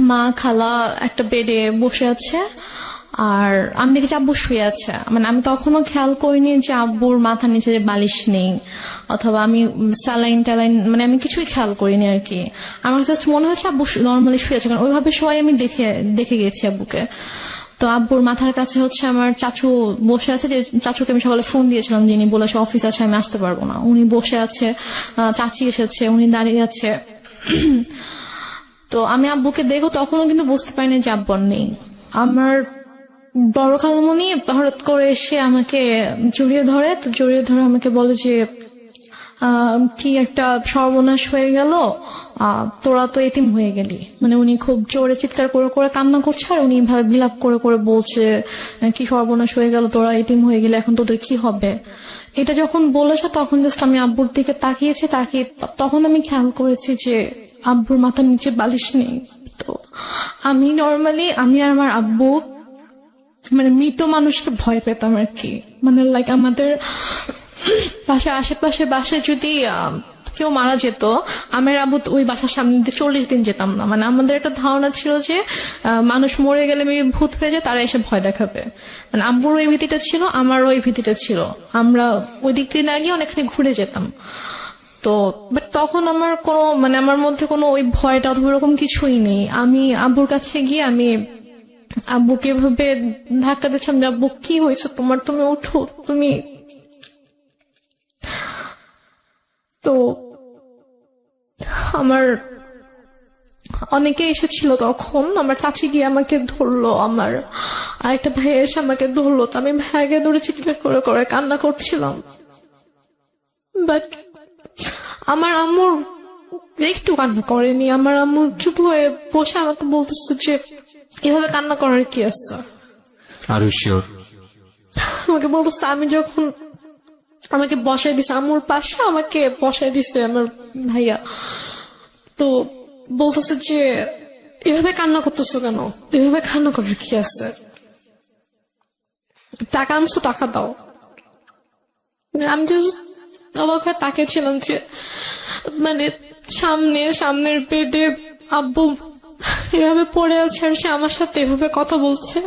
মা খালা একটা বেডে বসে আছে, আর আমি দেখেছি আব্বু শুয়ে আছে। আমি তখনও খেয়াল করিনি যে আব্বুর মাথার নিচে যে বালিশ নেই, অথবা আমি স্যালাইন ট্যালাইন আমি কিছুই খেয়াল করিনি আর কি। আমার জাস্ট মনে হচ্ছে আব্বু নর্মালি শুয়ে আছে, কারণ ওইভাবে সবাই আমি দেখে গেছি আব্বুকে। তো আব্বুর মাথার কাছে হচ্ছে আমার চাচু বসে আছে, যে চাচুকে আমি সকালে ফোন দিয়েছিলাম, যিনি বলেছে অফিস আছে আমি আসতে পারবো না, উনি বসে আছে। চাচি এসেছে, উনি দাঁড়িয়ে আছে। তো আমি আব্বুকে দেখো, তখনও কিন্তু বুঝতে পারিনি যে আব্বু নেই। আমার বড় খালামণি হঠাৎ করে এসে আমাকে জড়িয়ে ধরে, তো জড়িয়ে ধরে আমাকে বলে যে কি একটা সর্বনাশ হয়ে গেল, তোরা তো এতিম হয়ে গেলি। মানে উনি খুব জোরে চিৎকার করে করে কান্না করছে, আর উনি ভাবে বিলাপ করে করে বলছে কি সর্বনাশ হয়ে গেল, তোরা এতিম হয়ে গেলে এখন তোদের কি হবে। এটা যখন বলেছে তখন জাস্ট আমি আব্বুর দিকে তাকিয়েছি, তাকিয়ে তখন আমি খেয়াল করেছি যে আব্বুর মাথার নিচে বালিশ নেই। তো আমি নর্মালি আমি আর আমার আব্বু মানে মৃত মানুষকে ভয় পেতাম আর কি। মানে লাইক আমাদের বাসার আশেপাশে বাসায় যদি কেউ মারা যেত, আমার আব্বু ওই বাসার সামনে দিয়ে 40 দিন যেতাম না। মানে আমাদের একটা ধারণা ছিল যে মানুষ মরে গেলে মেবি ভূত হয়ে যায়, তারা এসে ভয় দেখাবে। মানে আব্বুর ওই ভীতিটা ছিল, আমারও ওই ভীতিটা ছিল। আমরা ওই দিক দিয়ে না গিয়ে অনেকখানি ঘুরে যেতাম। তো বাট তখন আমার কোনো মানে আমার মধ্যে কোনো ওই ভয়টা অথবা এরকম কিছুই নেই। আমি আব্বুর কাছে গিয়ে আমি আব্বুকে এভাবে ধাক্কা দিচ্ছিলাম, আব্বু কি হয়েছে তোমার, তুমি উঠো তুমি। তো আমার অনেকে এসেছিল তখন, আমার চাচি গিয়ে আমাকে ধরলো, আমার আরেকটা ভাই এসে আমাকে ধরলো। তো আমি ভাইকে ধরে চিৎকার করে করে কান্না করছিলাম। বাট আমার আম্মুর একটু কান্না করেনি। আমার আম্মু চুপ হয়ে বসে আমাকে বলতেছে যে এভাবে কান্না করার কি আছে। Are you sure? আমাকে বলতেছে, আমি যখন আমাকে বসাই দিছে আম্মুর পাশে, আমাকে বসাই দিছে আমার ভাইয়া, তো বলতেছে যে এভাবে কান্না করতেছো কেন, এভাবে কান্না করার কি আছে, টাকা আনছো টাকা দাও। আমি জাস্ট অবাক হয়ে তাকিয়েছিলাম যে মানে সামনের বেডে আব্বু এভাবে পড়ে আছে আর সে আমার সাথে এভাবে কথা বলছে।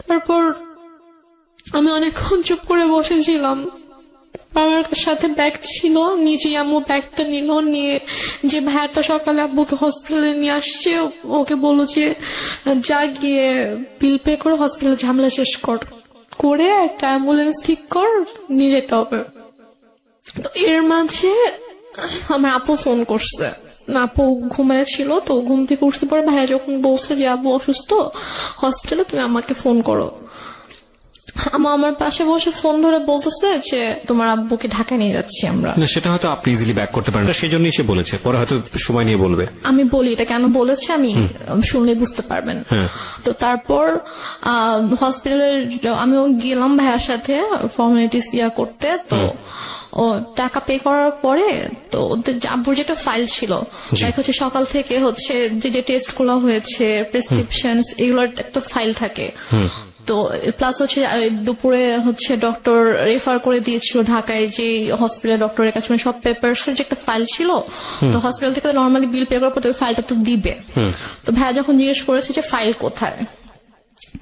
তারপর আমি অনেকক্ষণ চুপ করে বসেছিলাম। আমার সাথে ব্যাগ ছিল, নিজে আম্মু ব্যাগটা নিল, নিয়ে যে ভাইয়াটা সকালে আব্বুকে হসপিটালে নিয়ে আসছে ওকে বললো যে যা গিয়ে বিল পে করে হসপিটালে ঝামেলা শেষ করে একটা অ্যাম্বুলেন্স ঠিক কর, নিয়ে যেতে হবে। তো এর মাঝে আমার আপু ফোন করছে, আপু ঘুমায় ছিল। তো ঘুম থেকে উঠতে পরে ভাইয়া যখন বলছে যে আব্বু অসুস্থ হসপিটালে, তুমি আমাকে ফোন করো। আমার পাশে বসে ফোন ধরে বলতেছে যে তোমার আব্বুকে ঢাকায় নিয়ে যাচ্ছি আমরা। সেটা হয়তো আপনি ইজিলি ব্যাক করতে পারেন, সেই জন্যই সে বলেছে, পরে হয়তো সময় নিয়ে বলবে। আমি বলি এটা কেন বলেছে আমি শুনলে বুঝতে পারবেন। তো তারপর হসপিটালে আমিও গেলাম ভাইয়ার সাথে ফর্মালিটিস করতে। তো ও টাকা পে করার পরে তো ওদের আব্বুর যেটা ফাইল ছিল, হচ্ছে সকাল থেকে হচ্ছে যে টেস্ট গুলো হয়েছে, প্রেসক্রিপশন, এগুলোর একটা ফাইল থাকে। তো প্লাস হচ্ছে দুপুরে হচ্ছে ডক্টর রেফার করে দিয়েছিল ঢাকায় যে হসপিটাল ডক্টরের কাছে, মানে সব পেপারস যে একটা ফাইল ছিল। তো হসপিটাল থেকে নর্মালি বিল পে করার পর ওই ফাইলটা তো দিবে। তো ভাইয়া যখন জিজ্ঞেস করেছে যে ফাইল কোথায়,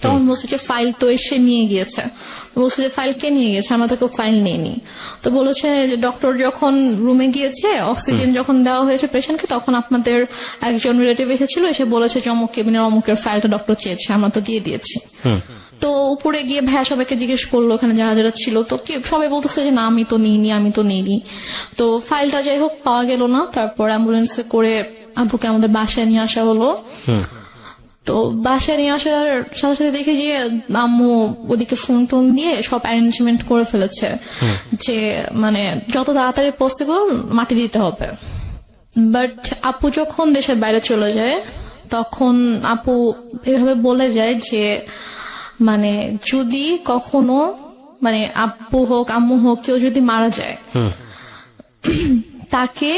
তখন বলছে যে ফাইল তো এসে নিয়ে গিয়েছে। বলছে যে ফাইল কে নিয়ে গেছে, আমরা তো কেউ ফাইল নেইনি। তো বলেছে যে ডক্টর যখন রুমে গিয়েছে, অক্সিজেন যখন দেওয়া হয়েছে পেশেন্টকে, তখন আপনাদের একজন রিলেটিভ এসেছিল, এসে বলেছে যে অমুক কেবিনের অমুকের ফাইলটা ডক্টর চেয়েছে, আমরা তো দিয়ে দিয়েছি। তো উপরে গিয়ে ভাইয়া সবাইকে জিজ্ঞেস করলো ওখানে যারা যারা ছিল, তো সবাই বলতেছে যে না আমি তো নিইনি। তো ফাইলটা যাই হোক পাওয়া গেল না। তারপর অ্যাম্বুলেন্সে করে আব্বুকে আমাদের বাসায় নিয়ে আসা হলো। তো বাসায় নিয়ে আসার সাথে সাথে দেখি যে আম্মু ওদিকে ফোন টোন দিয়ে সব অ্যারেঞ্জমেন্ট করে ফেলেছে যে মানে যত তাড়াতাড়ি পসিবল মাটি দিতে হবে। বাট আপু যখন দেশের বাইরে চলে যায়, তখন আপু এভাবে বলে যায় যে মানে যদি কখনো মানে আব্বু হোক আম্মু হোক কেউ যদি মারা যায়, তাকে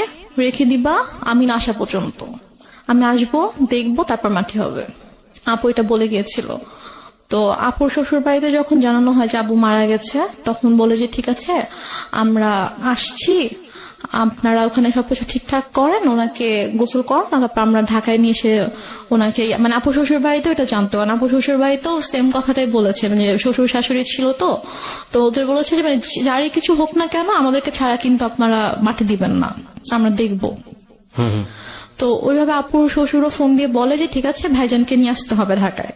রেখে দিবা আমি না আসা পর্যন্ত, আমি আসবো দেখবো তারপর মাটি হবে। আপু এটা বলে গিয়েছিল। তো আপুর শ্বশুর বাড়িতে যখন জানানো হয় যে আব্বু মারা গেছে, তখন বলে যে ঠিক আছে আমরা আসছি, আপনারা ওখানে সবকিছু ঠিকঠাক করেন, ওনাকে গোসল করেন, তারপর আমরা ঢাকায় নিয়ে এসে ওনাকে, মানে আপু শ্বশুর বাড়িতেও এটা জানতো, কারণ আপু শ্বশুর বাড়িতেও সেম কথাটাই বলেছে, মানে শ্বশুর শাশুড়ি ছিল তো ওদের বলেছে যে মানে যারই কিছু হোক না কেন আমাদেরকে ছাড়া কিন্তু আপনারা মাটি দিবেন না, আমরা দেখবো। তো ওইভাবে আপুর শ্বশুরও ফোন দিয়ে বলে যে ঠিক আছে ভাইজানকে নিয়ে আসতে হবে ঢাকায়,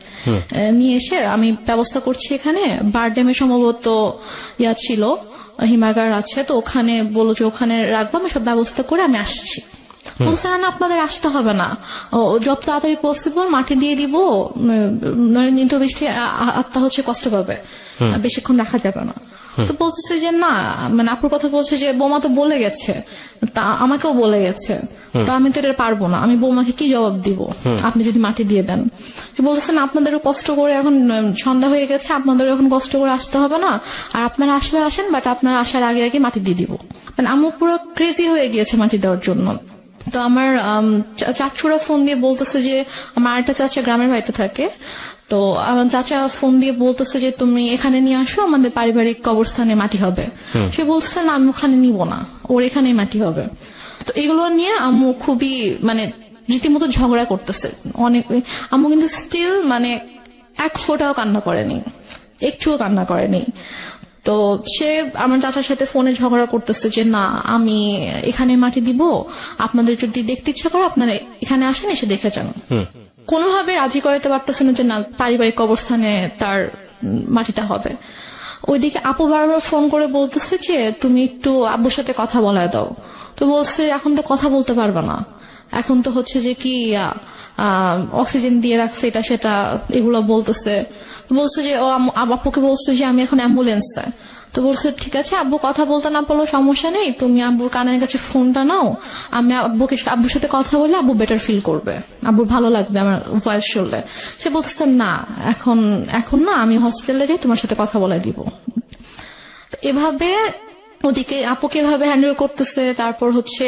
নিয়ে এসে আমি ব্যবস্থা করছি। এখানে বারডেমে সম্ভবত ছিল হিমাগার আছে, তো ওখানে বলো যে ওখানে রাখবো, আমি সব ব্যবস্থা করে আমি আসছি। বলছে না আপনাদের আসতে হবে না, যত তাড়াতাড়ি পসিবল মাটি দিয়ে দিব, নিত্য বৃষ্টি আত্মা হচ্ছে কষ্ট পাবে, বেশিক্ষণ রাখা যাবে না। তো বলতেছে যে না, মানে আপুর কথা বলছে যে বৌমা তো বলে গেছে, তা আমাকেও বলে গেছে, তো আমি তো এটা পারবো না, আমি বৌমাকে কি জবাব দিব আপনি যদি মাটি দিয়ে দেন। বলতেছেন আপনাদেরও কষ্ট করে, এখন সন্ধ্যা হয়ে গেছে, আপনাদেরও এখন কষ্ট করে আসতে হবে না, আর আপনারা আসলে আসেন, বাট আপনারা আসার আগে আগে মাটি দিয়ে দিব। মানে আম্মু পুরো ক্রেজি হয়ে গিয়েছে মাটি দেওয়ার জন্য। তো আমার চাচুরা ফোন দিয়ে বলতেছে যে, আমার একটা চাচা গ্রামের বাড়িতে থাকে, তো আমার চাচা ফোন দিয়ে বলতেছে যে তুমি এখানে নিয়ে আসো, আমাদের পারিবারিক কবরস্থানে মাটি হবে। সে বলতেছে না আমি ওখানে নিব না, ওর এখানেই মাটি হবে। তো এগুলো নিয়ে আম্মু খুবই মানে রীতিমতো ঝগড়া করতেছে অনেক। আম্মু কিন্তু স্টিল মানে এক ফোঁটাও কান্না করেনি, একটুও কান্না করেনি। তো সে আমার চাচার সাথে ফোনে ঝগড়া করতেছে যে না আমি এখানে মাটি দিব, আপনাদের যদি দেখতে ইচ্ছা করে আপনারা এখানে আসেন, এসে দেখে যান। কোনোভাবে রাজি করাতে পারতেছে না যে না পারিবারিক কবরস্থানে তার মাটিটা হবে। ওইদিকে আপু বারবার ফোন করে বলতেছে যে তুমি একটু আব্বুর সাথে কথা বলায় দাও। তো বলছে এখন তো কথা বলতে পারবে না, এখন তো হচ্ছে যে কি অক্সিজেন দিয়ে রাখছে, এটা সেটা এগুলো বলতেছে। বলছে যে ও আব্বুকে বলছে যে আমি এখন অ্যাম্বুলেন্স চাই। তো বলছে ঠিক আছে, আব্বু কথা বলতে না পারলেও সমস্যা নেই, তুমি আব্বুর কানের কাছে ফোনটা নাও, আমি আব্বুর সাথে কথা বলে আব্বু বেটার ফিল করবে, আব্বুর ভালো লাগবে আমার ভয়েস শুনলে। সে বলছে না এখন না, আমি হসপিটালে যাই, তোমার সাথে কথা বলে দিব। এভাবে ওদিকে আপুকে এভাবে হ্যান্ডেল করতেছে, তারপর হচ্ছে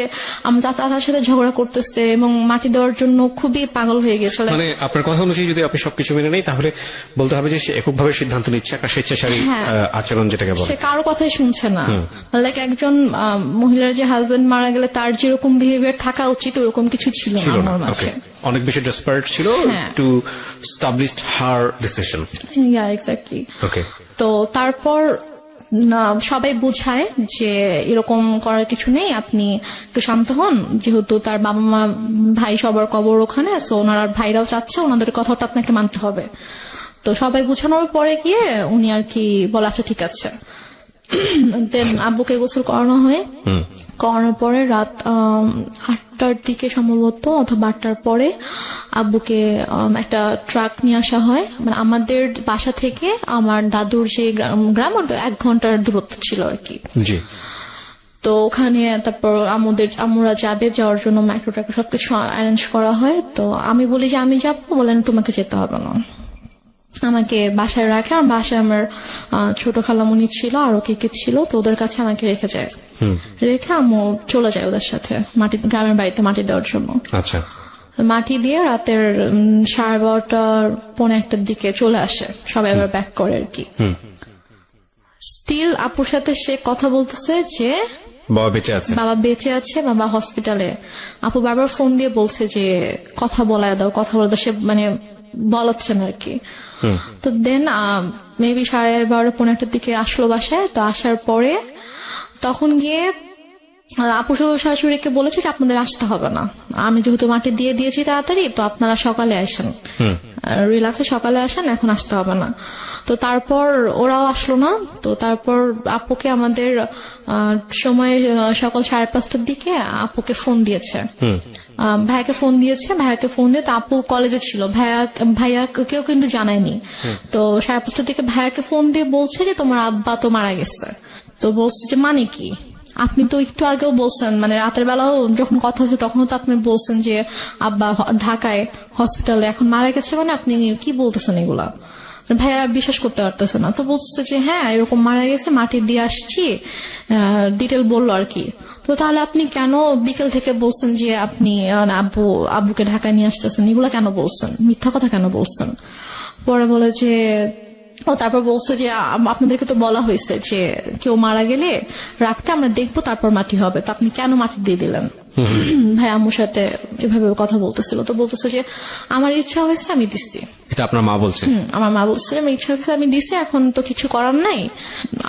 আমার চাচার সাথে ঝগড়া করতেছে এবং মাটি দেওয়ার জন্য খুবই পাগল হয়ে গেছিল। মানে আপনার কথা অনুযায়ী যদি আপনি সবকিছু মেনে নেই, তাহলে বলতে হবে যে সে এককভাবে সিদ্ধান্ত নিচ্ছে, একটা স্বেচ্ছাচারী আচরণ যেটাকে বলে। সে কারো কথাই শুনছে না। লাইক একজন মহিলার যে হাজবেন্ড মারা গেলে তার যেরকম বিহেভিয়ার থাকা উচিত ওরকম কিছু ছিল না আমার মাঝে। অনেক বেশি ডেসপারেট ছিল to establish her decision. Yeah exactly. Okay. তো তারপর সবাই বুঝায় যে এরকম করার কিছু নেই, আপনি একটু শান্ত হন, যেহেতু তার বাবা মা ভাই সবার কবর ওখানে, সো ওনার ভাইরাও চাচ্ছে, ওনাদের কথাটা আপনাকে মানতে হবে। তো সবাই বুঝানোর পরে গিয়ে উনি আর কি বলে আচ্ছা ঠিক আছে। দেন আব্বুকে গোসল করানো হয়, করানোর পরে রাত 8টার দিকে সম্ভবত অথবা 8টার পরে আব্বুকে একটা ট্রাক নিয়ে আসা হয়। মানে আমাদের বাসা থেকে আমার দাদুর যে গ্রাম 1 ঘন্টার দূরত্ব ছিল আর কি। তো ওখানে তারপর আমরা যাওয়ার জন্য মাইক্রো ট্রাক সবকিছু অ্যারেঞ্জ করা হয়। তো আমি বলি যে আমি যাবো, বলেন তোমাকে যেতে হবে না, আমাকে বাসায় রাখে। আমার বাসায় আমার ছোট খালামুনি ছিল, আরো কে ছিল, তো ওদের কাছে আমাকে রেখে যায়। রেখে আমি চলে যায় ওদের সাথে গ্রামের বাড়িতে মাটি দেওয়ার জন্য। আচ্ছা। মাটি দিয়ে রাতের 12:30 পৌনে 1টার দিকে চলে আসে, সবাই আবার ব্যাক করে আর কি। স্টিল আপুর সাথে সে কথা বলতেছে যে বাবা বেঁচে আছে, বাবা হসপিটালে। আপু বারবার ফোন দিয়ে বলছে যে কথা বলায় দাও, সে মানে বলাচ্ছে না আর কি। তো দেন মেবি 12:30 পৌনে 1টার দিকে আসলো বাসায়। তো আসার পরে তখন গিয়ে আপু শাশুড়িকে বলেছে যে আপনাদের আসতে হবে না, আমি যেহেতু মাটি দিয়ে দিয়েছি তাড়াতাড়ি, তো আপনারা সকালে আসেন, রিল্যাক্সে সকালে আসেন, এখন আসতে হবে না। তো তারপর ওরাও আসলো না। তো তারপর আপুকে আমাদের সময় সকাল 5:30টার দিকে আপুকে ফোন দিয়েছে, ভাইয়াকে ফোন দিয়ে, তো আপু কলেজে ছিল, ভাইয়াকেও কিন্তু জানায়নি। তো 5:30টার দিকে ভাইয়াকে ফোন দিয়ে বলছে যে তোমার আব্বা তো মারা গেছে। তো বলছে যে মানে কি, আপনি তো একটু আগেও বলছেন, মানে রাতের বেলাও যখন কথা হচ্ছে তখনও তো আপনি বলছেন যে আব্বা ঢাকায় হসপিটালে, এখন মারা গেছে, মানে আপনি কি বলতেছেন এগুলা? ভাইয়া বিশ্বাস করতে পারতেছে না। তো বলছে যে হ্যাঁ এরকম মারা গেছে, মাটি দিয়ে আসছি, ডিটেল বললো আর কি। তো তাহলে আপনি কেন বিকেল থেকে বলছেন যে আপনি আব্বুকে ঢাকায় নিয়ে আসতেছেন, এগুলা কেন বলছেন, মিথ্যা কথা কেন বলছেন? পরে বলে যে তারপর বলছে যে আপনাদেরকে তো বলা হয়েছে যে কেউ মারা গেলে রাখতে, আমরা দেখবো তারপর মাটি হবে, তো আপনি কেন মাটি দিয়ে দিলেন? ভাই আম্মুর সাথে এভাবে কথা বলতেছিল। তো বলতেছে যে আমার ইচ্ছা হয়েছে আমি দিচ্ছি। এটা আপনার মা বলছে? আমার মা বলছে আমার ইচ্ছা হয়েছে আমি দিচ্ছি, এখন তো কিছু করার নাই।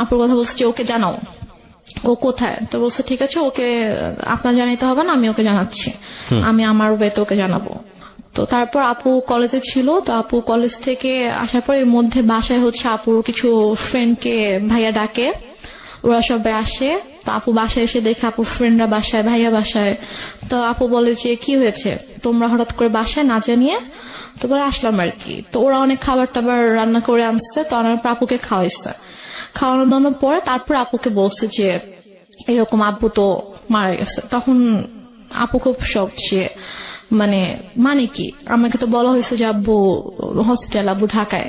আপুর কথা বলছে যে ওকে জানাও, ও কোথায়? তো বলছে ঠিক আছে, ওকে আপনার জানাইতে হবে না, আমি ওকে জানাচ্ছি, আমি আমার ওয়েতে ওকে জানাবো। তো তারপর আপু কলেজে ছিল। তো আপু কলেজ থেকে আসার পর এর মধ্যে বাসায় হচ্ছে আপুর কিছু ফ্রেন্ডকে ভাইয়া ডাকে, ওরা সবাই আসে। তো আপু বাসায় এসে দেখে আপুর ফ্রেন্ডরা বাসায়, ভাইয়া বাসায়। তো আপু বলে যে কি হয়েছে তোমরা হঠাৎ করে বাসায় না জানিয়ে? তো বলে আসলাম আর কি। তো ওরা অনেক খাবার টাবার রান্না করে আনছে, তো আনার পর আপুকে খাওয়াইছে। খাওয়ানো দাওয়ানোর পরে তারপর আপুকে বলছে যে এরকম আব্বু তো মারা গেছে। তখন আপু খুব শক, সে মানে কি, আমাকে তো বলা হয়েছে যে আব্বু হসপিটাল, আব্বু ঢাকায়,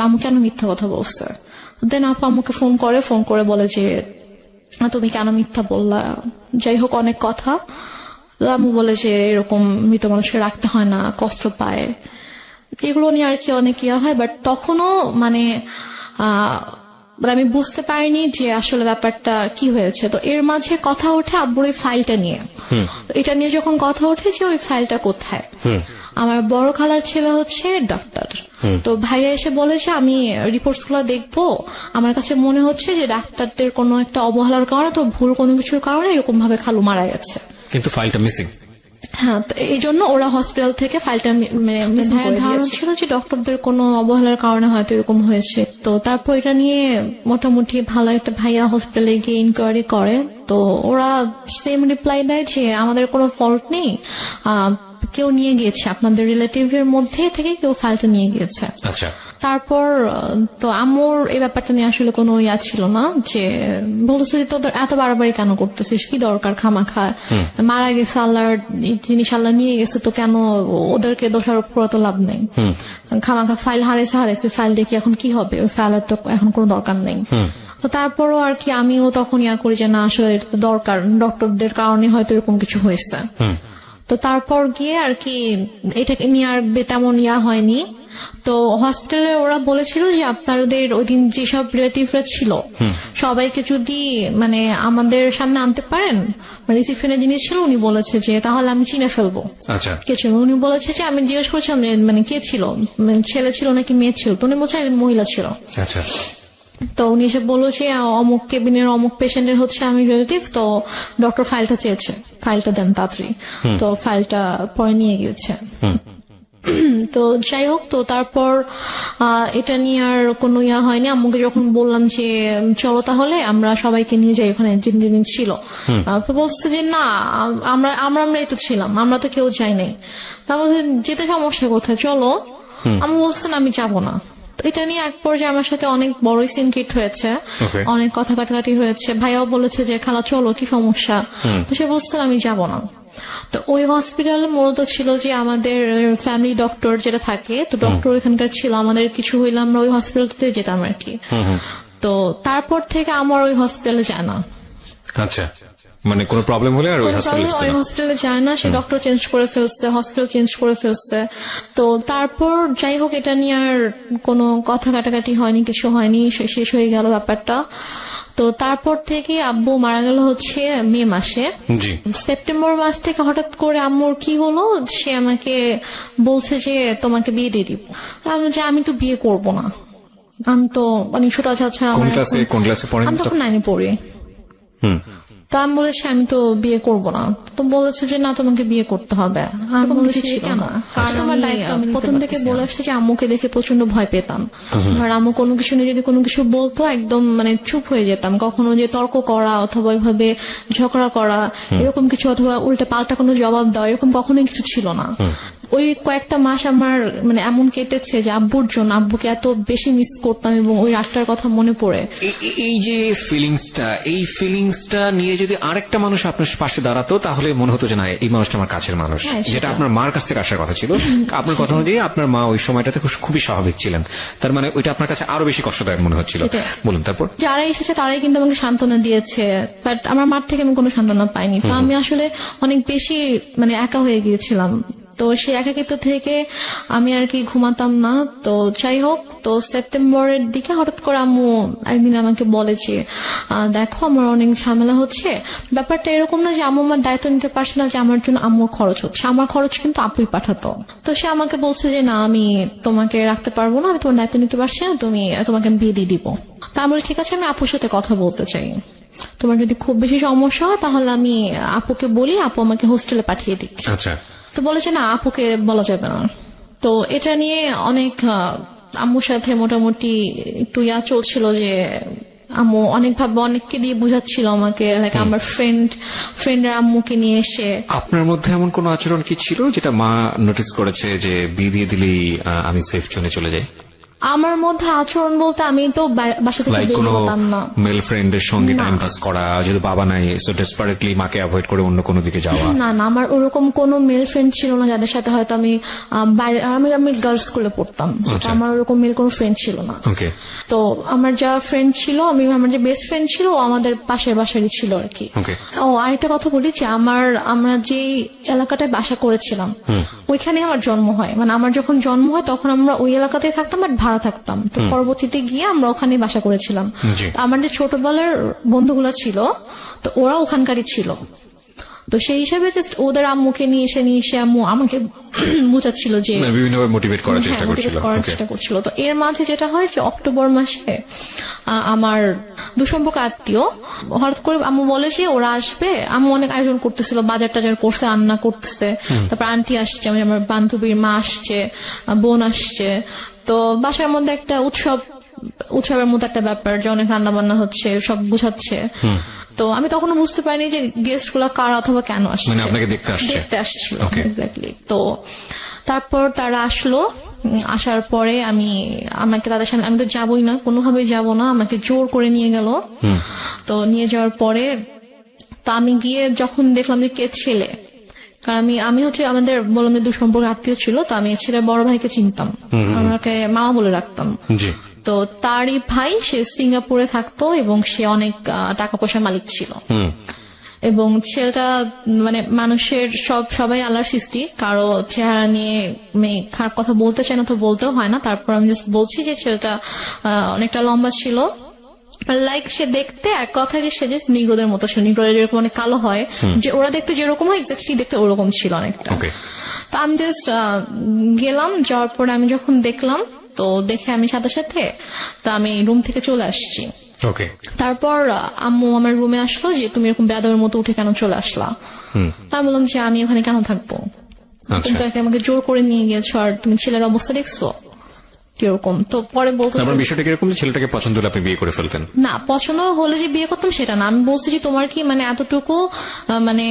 আম্মু কেন মিথ্যা কথা বলছে? দেন আপু আমাকে ফোন করে বলে যে তুমি কেন মিথ্যা বললা, যাই হোক অনেক কথা। আম্মু বলে যে এরকম মৃত মানুষকে রাখতে হয় না, কষ্ট পায়, এগুলো নিয়ে আর কি অনেক ইয়া হয়। বাট তখনও আমি বুঝতে পারিনি যে আসলে ব্যাপারটা কি হয়েছে। তো এর মাঝে কথা ওঠে আব্বুর ওই ফাইলটা নিয়ে। এটা নিয়ে যখন কথা ওঠে যে ওই ফাইলটা কোথায়, আমার বড় খালার ছেলে হচ্ছে ডাক্তার। তো ভাইয়া এসে বলে যে আমি রিপোর্টস গুলো দেখবো, আমার কাছে মনে হচ্ছে যে ডাক্তারদের কোনো একটা অবহেলার কারণে, তো ভুল কোনো কিছুর কারণে এরকম ভাবে খালু মারা গেছে। কিন্তু ফাইলটা মিসিং। হ্যাঁ, তো এই জন্য ওরা হসপিটাল থেকে ফাইলটা ধারণা ছিল যে ডক্টরদের কোনো অবহেলার কারণে হয়তো এরকম হয়েছে। তো তারপর এটা নিয়ে মোটামুটি ভালো একটা ভাইয়া হসপিটালে গিয়ে ইনকোয়ারি করে। তো ওরা সেম রিপ্লাই দেয় যে আমাদের কোনো ফল্ট নেই, কেউ নিয়ে গিয়েছে, আপনাদের রিলেটিভ এর মধ্যে থেকে কেউ ফাইলটা নিয়ে গিয়েছে। আচ্ছা। তারপর তো আম্মুর এই ব্যাপারটা নিয়ে আসলে কোনো ইয়া ছিল না, যে বলতেছে যে তোদের এত বাড়াবাড়ি কেন করতেছিস, কি দরকার, খামাখা মারা গেছে, আল্লাহর জিনিস আল্লাহ নিয়ে গেছে, তো কেন ওদেরকে দোষারোপ করে তো লাভ নেই, খামাখা ফাইল হারাইছে, ফাইল দেখি এখন কি হবে, ওই ফাইলের তো এখন কোনো দরকার নেই। তো তারপরও আর কি আমিও তখন ইয়া করি যে না আসলে এটা তো দরকার, ডক্টরদের কারণে হয়তো এরকম কিছু হয়েছে। তো তারপর গিয়ে আর কি এটাকে নিয়ে আর তেমন ইয়া হয়নি। তো হসপিটালে ওরা বলেছিল যে আপনাদের ওই দিন যেসব রিলেটিভরা ছিল সবাইকে যদি আমাদের সামনে আনতে পারেন, রিসিপশনের জিনিস ছিল, উনি বলেছে যে তাহলে আমি চিনে ফেলবো। আচ্ছা। কে ছিল? উনি বলেছে যে আমি জিজ্ঞেস করছিলাম কে ছিল, ছেলে ছিল নাকি মেয়ে ছিল, তো উনি বলছে মহিলা ছিল। আচ্ছা। তো উনি এসে বললো যে অমুক কেবিনের অমুক পেশেন্টের হচ্ছে আমি রিলেটিভ, তো ডক্টর ফাইলটা চেয়েছে, ফাইলটা দেন তাড়াতাড়ি। তো ফাইলটা পরে নিয়ে গিয়েছে। তো যাই হোক, তো তারপর এটা নিয়ে আর কোনো ইয়া হয়নি। আম্মুকে যখন বললাম যে চলো তাহলে আমরা সবাইকে নিয়ে যাই ওখানে যেদিন ছিল, তো বলছে যে না আমরাই তো ছিলাম, আমরা তো কেউ যাই নাই, তারপর যেতে সমস্যা কোথায়, চলো। আমি বলছেন আমি যাবো না। তো এটা নিয়ে এক পর্যায়ে আমার সাথে অনেক বড়ই সিনক্রিট হয়েছে, অনেক কথা কাটাকাটি হয়েছে। ভাইয়াও বলেছে যে খালা চলো, কি সমস্যা, তো সে বলছে আমি যাব না। তো ওই হসপিটালে মূলত ছিল যে আমাদের ফ্যামিলি ডক্টর যেটা থাকে, তো ডক্টর এখানকার ছিল, আমাদের কিছু হইলে আমরা ওই হসপিটালতে যেতাম আর কি। তো তারপর থেকে আমার ওই হসপিটালে যায় না। আচ্ছা, কোনো প্রবলেম হলে আর ওই হসপিটালে যায় না, সে ডক্টর চেঞ্জ করে ফেলছে, হসপিটাল চেঞ্জ করে ফেলছে। তো তারপর যাই হোক এটা নিয়ে আর কোনো কথা কাটাকাটি হয়নি, কিছু হয়নি, শেষ হয়ে গেল ব্যাপারটা। তো তারপর থেকে আব্বু মারা গেল হচ্ছে মে মাসে। সেপ্টেম্বর মাস থেকে হঠাৎ করে আম্মুর কি হলো, সে আমাকে বলছে যে তোমাকে বিয়ে দিয়ে দিব। আমি তো বিয়ে করব না, আমি তো ছোট ছাড়া, আমি তখন 9-এ পড়ি। তা আমি বলেছি আমি তো বিয়ে করব না। তো বলেছে যে না তোমাকে বিয়ে করতে হবে। আমি বলেছি কেন, আমার দায়িত্ব। আমি প্রথম থেকে বলে আসছি যে আম্মুকে দেখে প্রচন্ড ভয় পেতাম। ধর আম্মু কোনো কিছু নিয়ে যদি কোনো কিছু বলতো একদম চুপ হয়ে যেতাম, কখনো যে তর্ক করা অথবা ওইভাবে ঝগড়া করা এরকম কিছু, অথবা উল্টে পাল্টা কোনো জবাব দেওয়া এরকম কখনোই কিছু ছিল না। ওই কয়েকটা মাস আমার এমন কেটেছে যে আব্বুর জন্য, আব্বুকে এত বেশি মিস করতাম এবং ওই রাতটার কথা মনে পড়ে। এই যে ফিলিংসটা নিয়ে যদি আরেকটা মানুষ আপনার পাশে দাঁড়াতো তাহলে মনে হতো যে না এই মানুষটা আমার কাছের মানুষ, যেটা আপনার মার কাছ থেকে আসার কথা ছিল। আপনার কথা অনুযায়ী আপনার মা ওই সময়টাতে খুবই স্বাভাবিক ছিলেন, তার ওইটা আপনার কাছে আরো বেশি কষ্টদায়ক মনে হচ্ছিল। বলুন তারপর। যারা এসেছে তারাই কিন্তু আমাকে সান্ত্বনা দিয়েছে, বাট আমার মার থেকে আমি কোনো সান্ত্বনা পাইনি। তো আমি আসলে অনেক বেশি একা হয়ে গিয়েছিলাম। তো সেই একাকিত্ব থেকে আমি আর কি ঘুমাতাম না। তো যাই হোক, তো সেপ্টেম্বরের দিকে হঠাৎ করে আম্মু একদিন আমাকে বলে যে দেখো আমার অনেক ঝামেলা হচ্ছে। ব্যাপারটা এরকম না যে আম্মু আমার দায়িত্ব নিতে পারছে না, যে আমার জন্য আম্মুর খরচ হচ্ছে, আমার খরচ কিন্তু আপুই পাঠাতো। তো সে আমাকে বলছে যে না আমি তোমাকে রাখতে পারবো না, আমি তোমার দায়িত্ব নিতে পারছি না, তোমাকে আমি বিয়ে দিয়ে দিব। তা আমি ঠিক আছে, আমি আপুর সাথে কথা বলতে চাই, তোমার যদি খুব বেশি সমস্যা হয় তাহলে আমি আপুকে বলি, আপু আমাকে হোস্টেলে পাঠিয়ে দিক। আচ্ছা। তো বলেছে না আপুকে বলা যাবে না। তো এটা নিয়ে অনেক আম্মুর সাথে মোটামুটি একটু চলছিল যে আম্মু অনেকভাবে অনেককে দিয়ে বুঝাচ্ছিল আমাকে, লাইক আমার ফ্রেন্ডের আম্মুকে নিয়ে এসে। আপনার মধ্যে এমন কোন আচরণ কি ছিল যেটা মা নোটিস করেছে যে বিয়ে দিয়ে দিলেই আমি সেফ জোনে চলে যাই? আমার মধ্যে আচরণ বলতে আমি তো বাসা থেকে লাইক বের কোনো হতাম না। মেল ফ্রেন্ডের সঙ্গে টাইম পাস করা, যেহেতু বাবা নাই সো ডেসপারেটলি মাকে অ্যাভয়েড করে অন্য কোনো দিকে যাওয়া? না না, আমার ওরকম কোনো মেল ফ্রেন্ড ছিল না যাদের সাথে হয়তো আমি বাইরে, আমি গার্লস স্কুলে পড়তাম, আচ্ছা। আমার ওরকম মেল কোনো ফ্রেন্ড ছিল না। ওকে। তো আমার যা ফ্রেন্ড ছিল, আমার যে বেস্ট ফ্রেন্ড ছিল ও আমাদের পাশের বাসারই ছিল আর কি। ওকে। ও আরেকটা কথা বলি যে আমরা যে এলাকাটায় বাসা করেছিলাম ওইখানে আমার জন্ম হয়, মানে আমার যখন জন্ম হয় তখন আমরা ওই এলাকাতেই থাকতাম, বাট ভাড়া থাকতাম। তো পরবর্তীতে গিয়ে আমরা ওখানে বাসা করেছিলাম। জি। তো আমার যে ছোটবেলার বন্ধুগুলো ছিল তো ওরা ওখানকারই ছিল। তো সেই হিসাবে জাস্ট ওদের আম্মুকে নিয়ে এসে আম্মু আমাকে বুঝাচ্ছিল যে বিভিন্নভাবে মোটিভেট করার চেষ্টা হ্যাঁ, করছিল। motivate করার ওকে। চেষ্টা করছিল। তো এর মাঝে যেটা হয় যে অক্টোবর মাসে আমার দুসম্পর্ক আত্মীয় হঠাৎ করে আম্মু বলে যে ওরা আসবে। আম্মু অনেক আয়োজন করতেছিল, বাজার টাজার করছে, রান্না করতেছে, তারপর আন্টি আসছে, আমার বান্ধবীর মা আসছে, বোন আসছে। তো বাসার মধ্যে একটা উৎসবের মতো একটা ব্যাপার যে অনেক রান্না বান্না হচ্ছে, সব গুছাচ্ছে। তো আমি তখনও বুঝতে পারিনি যে গেস্ট গুলা কার অথবা কেন আসছে, মানে আপনাকে দেখতে আসছিল। Okay. এক্স্যাক্টলি। তো তারপর তারা আসলো, আসার পরে আমাকে তাদের সামনে, আমি তো যাবোই না, কোনোভাবেই যাব না, আমাকে জোর করে নিয়ে গেল। তো নিয়ে যাওয়ার পরে তো আমি গিয়ে যখন দেখলাম যে কে ছেলে, কারণ আমি হচ্ছে আমাদের বললাম যে দুসম্পর্ক আত্মীয় ছিল, তো আমি ছেলের বড় ভাইকে চিনতাম, আমাকে মামা বলে রাখতাম। জি। তো তারই ভাই, সে সিঙ্গাপুরে থাকতো এবং সে অনেক টাকা পয়সার মালিক ছিল। এবং ছেলেটা মানে মানুষের সবাই আল্লাহর সৃষ্টি, কারো চেহারা নিয়ে খারাপ কথা বলতে চায় না, তো বলতেও হয় না। তারপর আমি জাস্ট বলছি যে ছেলেটা অনেকটা লম্বা ছিল, লাইক সে দেখতে এক কথায় যে সে যে নিগ্রোদের মতো ছিল, নিগ্রোদের যেরকম অনেক কালো হয়, যে ওরা দেখতে যেরকম হয় এক্স্যাক্টলি দেখতে ওরকম ছিল অনেকটা। তো আমি জাস্ট গেলাম, যাওয়ার পরে আমি যখন দেখলাম, তো দেখে আমি সাথে সাথে তো আমি রুম থেকে চলে আসছি। ওকে। তারপর আম্মু আমার রুমে আসলো যে তুমি এরকম বেয়াদবের মতো উঠে কেন চলে আসলা? আমি বললাম যে আমি ওখানে কেন থাকবো, তুমি তো আমাকে জোর করে নিয়ে গিয়েছো, আর তুমি ছেলের অবস্থা দেখছো কিরকম। তো পরে বলতে বিষয়টা কিরকম, ছেলেটাকে পছন্দ হলে আপনি বিয়ে করে ফেলতেন? না, পছন্দ হলে যে বিয়ে করতাম সেটা না, আমি বলছি যে তোমার কি মানে এতটুকু মানে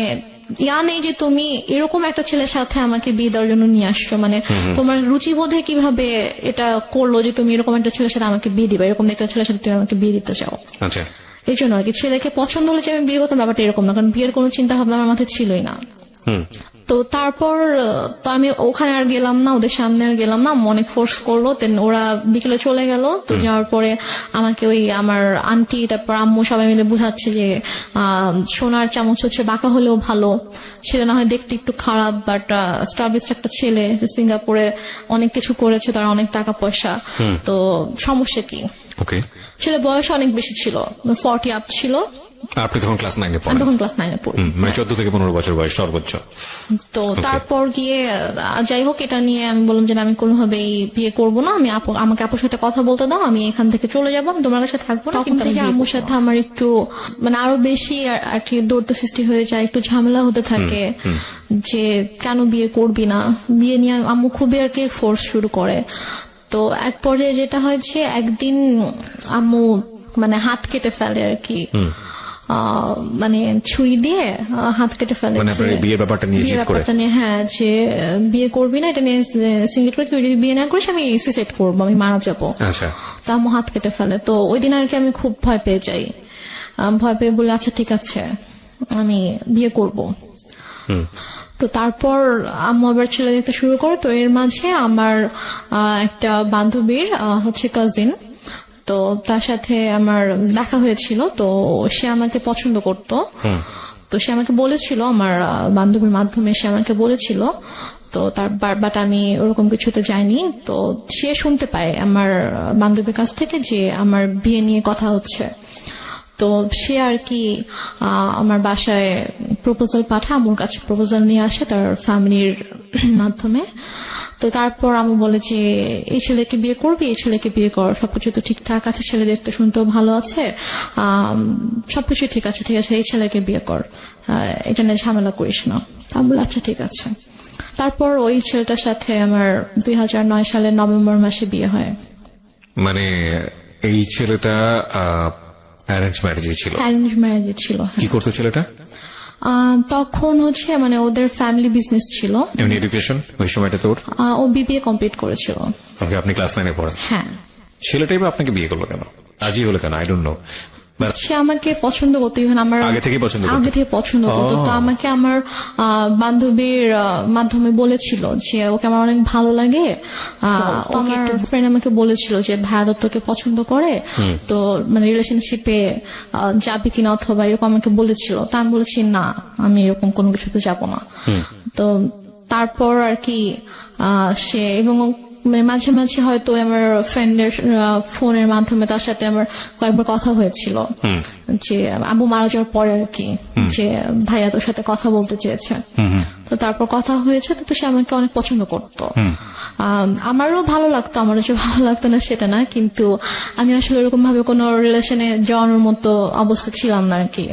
নেই যে তুমি এরকম একটা ছেলের সাথে আমাকে বিয়ে দেওয়ার জন্য নিয়ে আসছো, মানে তোমার রুচিবোধে কিভাবে এটা করলো যে তুমি এরকম একটা ছেলের সাথে আমাকে বিয়ে দিবা, এরকম একটা ছেলের সাথে তুমি আমাকে বিয়ে দিতে চাও। আচ্ছা। এই জন্য আর কি, ছেলেকে পছন্দ হলে যে আমি বিয়ে করতাম ব্যাপারটা এরকম না, কারণ বিয়ের কোনো চিন্তা ভাবনা আমার মাথায় ছিলই না। তো তারপর তো আমি ওখানে আর গেলাম না, ওদের সামনে আর গেলাম না, অনেক ফোর্স করলো। দেন ওরা বিকেলে চলে গেল। তো যাওয়ার পরে আমাকে ওই আমার আন্টি তারপর আম্মু সবাই মিলে বুঝাচ্ছে যে সোনার চামচ হচ্ছে বাঁকা হলেও ভালো, ছেলে না হয় দেখতে একটু খারাপ, বাট স্টাবলিশড একটা ছেলে, সিঙ্গাপুরে অনেক কিছু করেছে, তার অনেক টাকা পয়সা, তো সমস্যা কি? ওকে। ছেলে বয়স অনেক বেশি ছিল, 40 আপ ছিল। আপনি তখন ক্লাস 9 এ আমি পড়েন? তখন ক্লাস 9 এ পড়ি। মানে 14 থেকে 15 বছর বয়স সর্বোচ্চ। তো তারপর গিয়ে যাই হোক, এটা নিয়ে আমি বললাম যে আমি কোনোভাবেই বিয়ে করবো না, আমাকে আপুর সাথে কথা বলতে দাও, আমি এখান থেকে চলে যাবো, আমি তোমার কাছে থাকবো না। কিন্তু আম্মুর সাথে আমার একটু মানে আরো বেশি আর কি দৌড়তে সৃষ্টি হয়ে যায়, একটু ঝামেলা হতে থাকে যে কেন বিয়ে করবি না, বিয়ে নিয়ে আম্মু খুবই আর কি ফোর্স শুরু করে। তো এক পর্যায়ে যেটা হয় যে একদিন আম্মু মানে হাত কেটে ফেলে আর কি, মানে ছুরি দিয়ে হাত কেটে ফেলে, মানে বিয়ের ব্যাপারটা নিয়ে জিদ করে। হ্যাঁ, যে বিয়ে করবি না, এটা নিয়ে সিঙ্গেট করে, তুই যদি বিয়ে না করিস আমি সুইসাইড করবো, আমি মারা যাবো। আচ্ছা। তো আম্মু হাত কেটে ফেলে। তো ওই দিন আর কি আমি খুব ভয় পেয়ে যাই, ভয় পেয়ে বলে আচ্ছা ঠিক আছে আমি বিয়ে করব। তো তারপর আম্মু আবার ছেলে দেখতে শুরু করে। তো এর মাঝে আমার একটা বান্ধবীর হচ্ছে কাজিন, তো তার সাথে আমার দেখা হয়েছিল। তো সে আমাকে পছন্দ করত। তো সে আমাকে বলেছিল, আমার বান্ধবীর মাধ্যমে সে আমাকে বলেছিল। তো তার বাট আমি ওরকম কিছুতে যাইনি। তো সে শুনতে পায় আমার বান্ধবীর কাছ থেকে যে আমার বিয়ে নিয়ে কথা হচ্ছে। তো সে আর কি আমার বাসায় প্রপোজাল পাঠায়, আমার কাছে প্রপোজাল নিয়ে আসে তার ফ্যামিলির মাধ্যমে। তো তারপর আমি বলে যে এই ছেলেকে বিয়ে করবি, এই ছেলেকে বিয়ে কর, সবকিছু তো ঠিকঠাক আছে, ছেলে দেখতে শুনতেও ভালো আছে, সবকিছু ঠিক আছে, এই ছেলেকে বিয়ে কর, এটা নিয়ে ঝামেলা করিস না। আমি বলি আচ্ছা ঠিক আছে। তারপর ওই ছেলেটার সাথে আমার 2009 সালের নভেম্বর মাসে বিয়ে হয়। মানে এই ছেলেটা অ্যারেঞ্জ ম্যারেজই ছিল। অ্যারেঞ্জ ম্যারেজে ছিল। কি করতো ছেলেটা? তখন হচ্ছে মানে ওদের ফ্যামিলি বিজনেস ছিল। এমনি এডুকেশন ওই সময়টা তোর? ও বিবিএ কমপ্লিট করেছিল। ওকে, আপনি ক্লাস 9-এ পড়েন? হ্যাঁ। ছেলেটাই বা আপনাকে বিয়ে করলো কেন, রাজি হলো কেন? I don't know. সে আমাকে পছন্দ করতো, ইভেন আমার আগে থেকে পছন্দ করতো? আগে থেকে পছন্দ করতো। তো আমাকে আমার বান্ধবীর মাধ্যমে বলেছিল যে ওকে আমার অনেক ভালো লাগে। ওকে একটা ফ্রেন্ড আমাকে বলেছিল যে ভাইয়া তোকে পছন্দ করে, তো মানে রিলেশনশিপে যাবি কিনা অথবা এরকম আমাকে বলেছিল। তা আমি বলেছি না, আমি এরকম কোনো কিছুতে যাব না। তো তারপর আর কি সে এবং মানে মাঝে মাঝে হয়তো আমার ফ্রেন্ডের ফোনের মাধ্যমে তার সাথে আমার কয়েকবার কথা হয়েছিল যে আবু মারা যাওয়ার পরে আর কি, যে ভাইয়া তোর সাথে কথা বলতে চেয়েছে। তো তারপর কথা হয়েছে, তো সে আমাকে অনেক পছন্দ করতো। আমারও ভালো লাগতো, আমারও যে ভালো লাগতো না সেটা না, কিন্তু আমি আসলে এরকম ভাবে কোনো রিলেশনে যাওয়ানোর মতো অবস্থা ছিলাম না আর কি।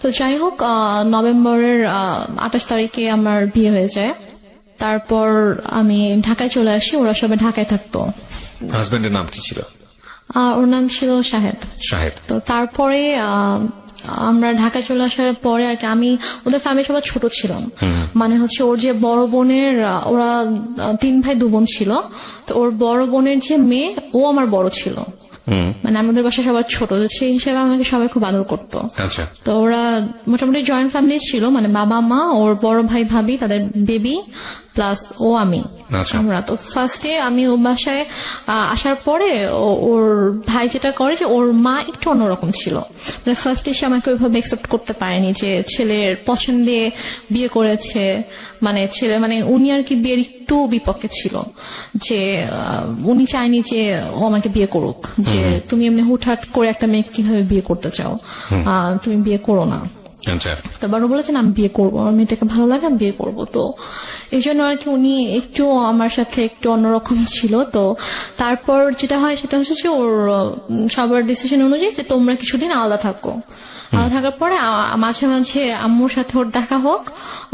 তো যাই হোক, নভেম্বরের 28 তারিখে আমার বিয়ে হয়ে যায়। তারপর আমি ঢাকায় চলে আসি, ওরা সবাই ঢাকায় থাকতো। হাজবেন্ডের নাম কি ছিল? ওর নাম ছিল শাহেদ। শাহেদ। তো তারপরে আমরা ঢাকায় চলে আসার পরে আর কি আমি ওদের ফ্যামিলি সবাই ছোট ছিলাম। মানে হচ্ছে ওর যে বড় বোনের, ওরা 3 ভাই 2 বোন ছিল, তো ওর বড় বোনের যে মেয়ে ও আমার বড় ছিল। মানে আমাদের বাসায় সবার ছোট, সেই হিসেবে আমাকে সবাই খুব আদর করতো। তো ওরা মোটামুটি জয়েন্ট ফ্যামিলি ছিল, মানে বাবা মা, ওর বড় ভাই ভাবি, তাদের বেবি প্লাস ও আমি, আমরা। তো ফার্স্টে আমি ও বাসায় আসার পরে ওর ভাই যেটা করে যে ওর মা একটু অন্যরকম ছিল। মানে ফার্স্টে সে আমাকে ওইভাবে একসেপ্ট করতে পারেনি যে ছেলের পছন্দে বিয়ে করেছে, মানে ছেলে মানে উনি আর কি বিয়ের একটু বিপক্ষে ছিল, যে উনি চায়নি যে ও আমাকে বিয়ে করুক, যে তুমি এমনি হুটহাট করে একটা মেয়েকে কিভাবে বিয়ে করতে চাও, তুমি বিয়ে করো না। তো বড় বলেছেন আমি বিয়ে করবো, আমার মেয়েটাকে ভালো লাগে, আমি বিয়ে করবো। তো এই জন্য আর কি উনি একটু আমার সাথে একটু অন্যরকম ছিল। তো তারপর যেটা হয় সেটা হচ্ছে যে ওর সবার ডিসিশন অনুযায়ী যে তোমরা কিছুদিন আলাদা থাকো। আলাদা থাকার পরে মাঝে মাঝে আম্মুর সাথে ওর দেখা হোক,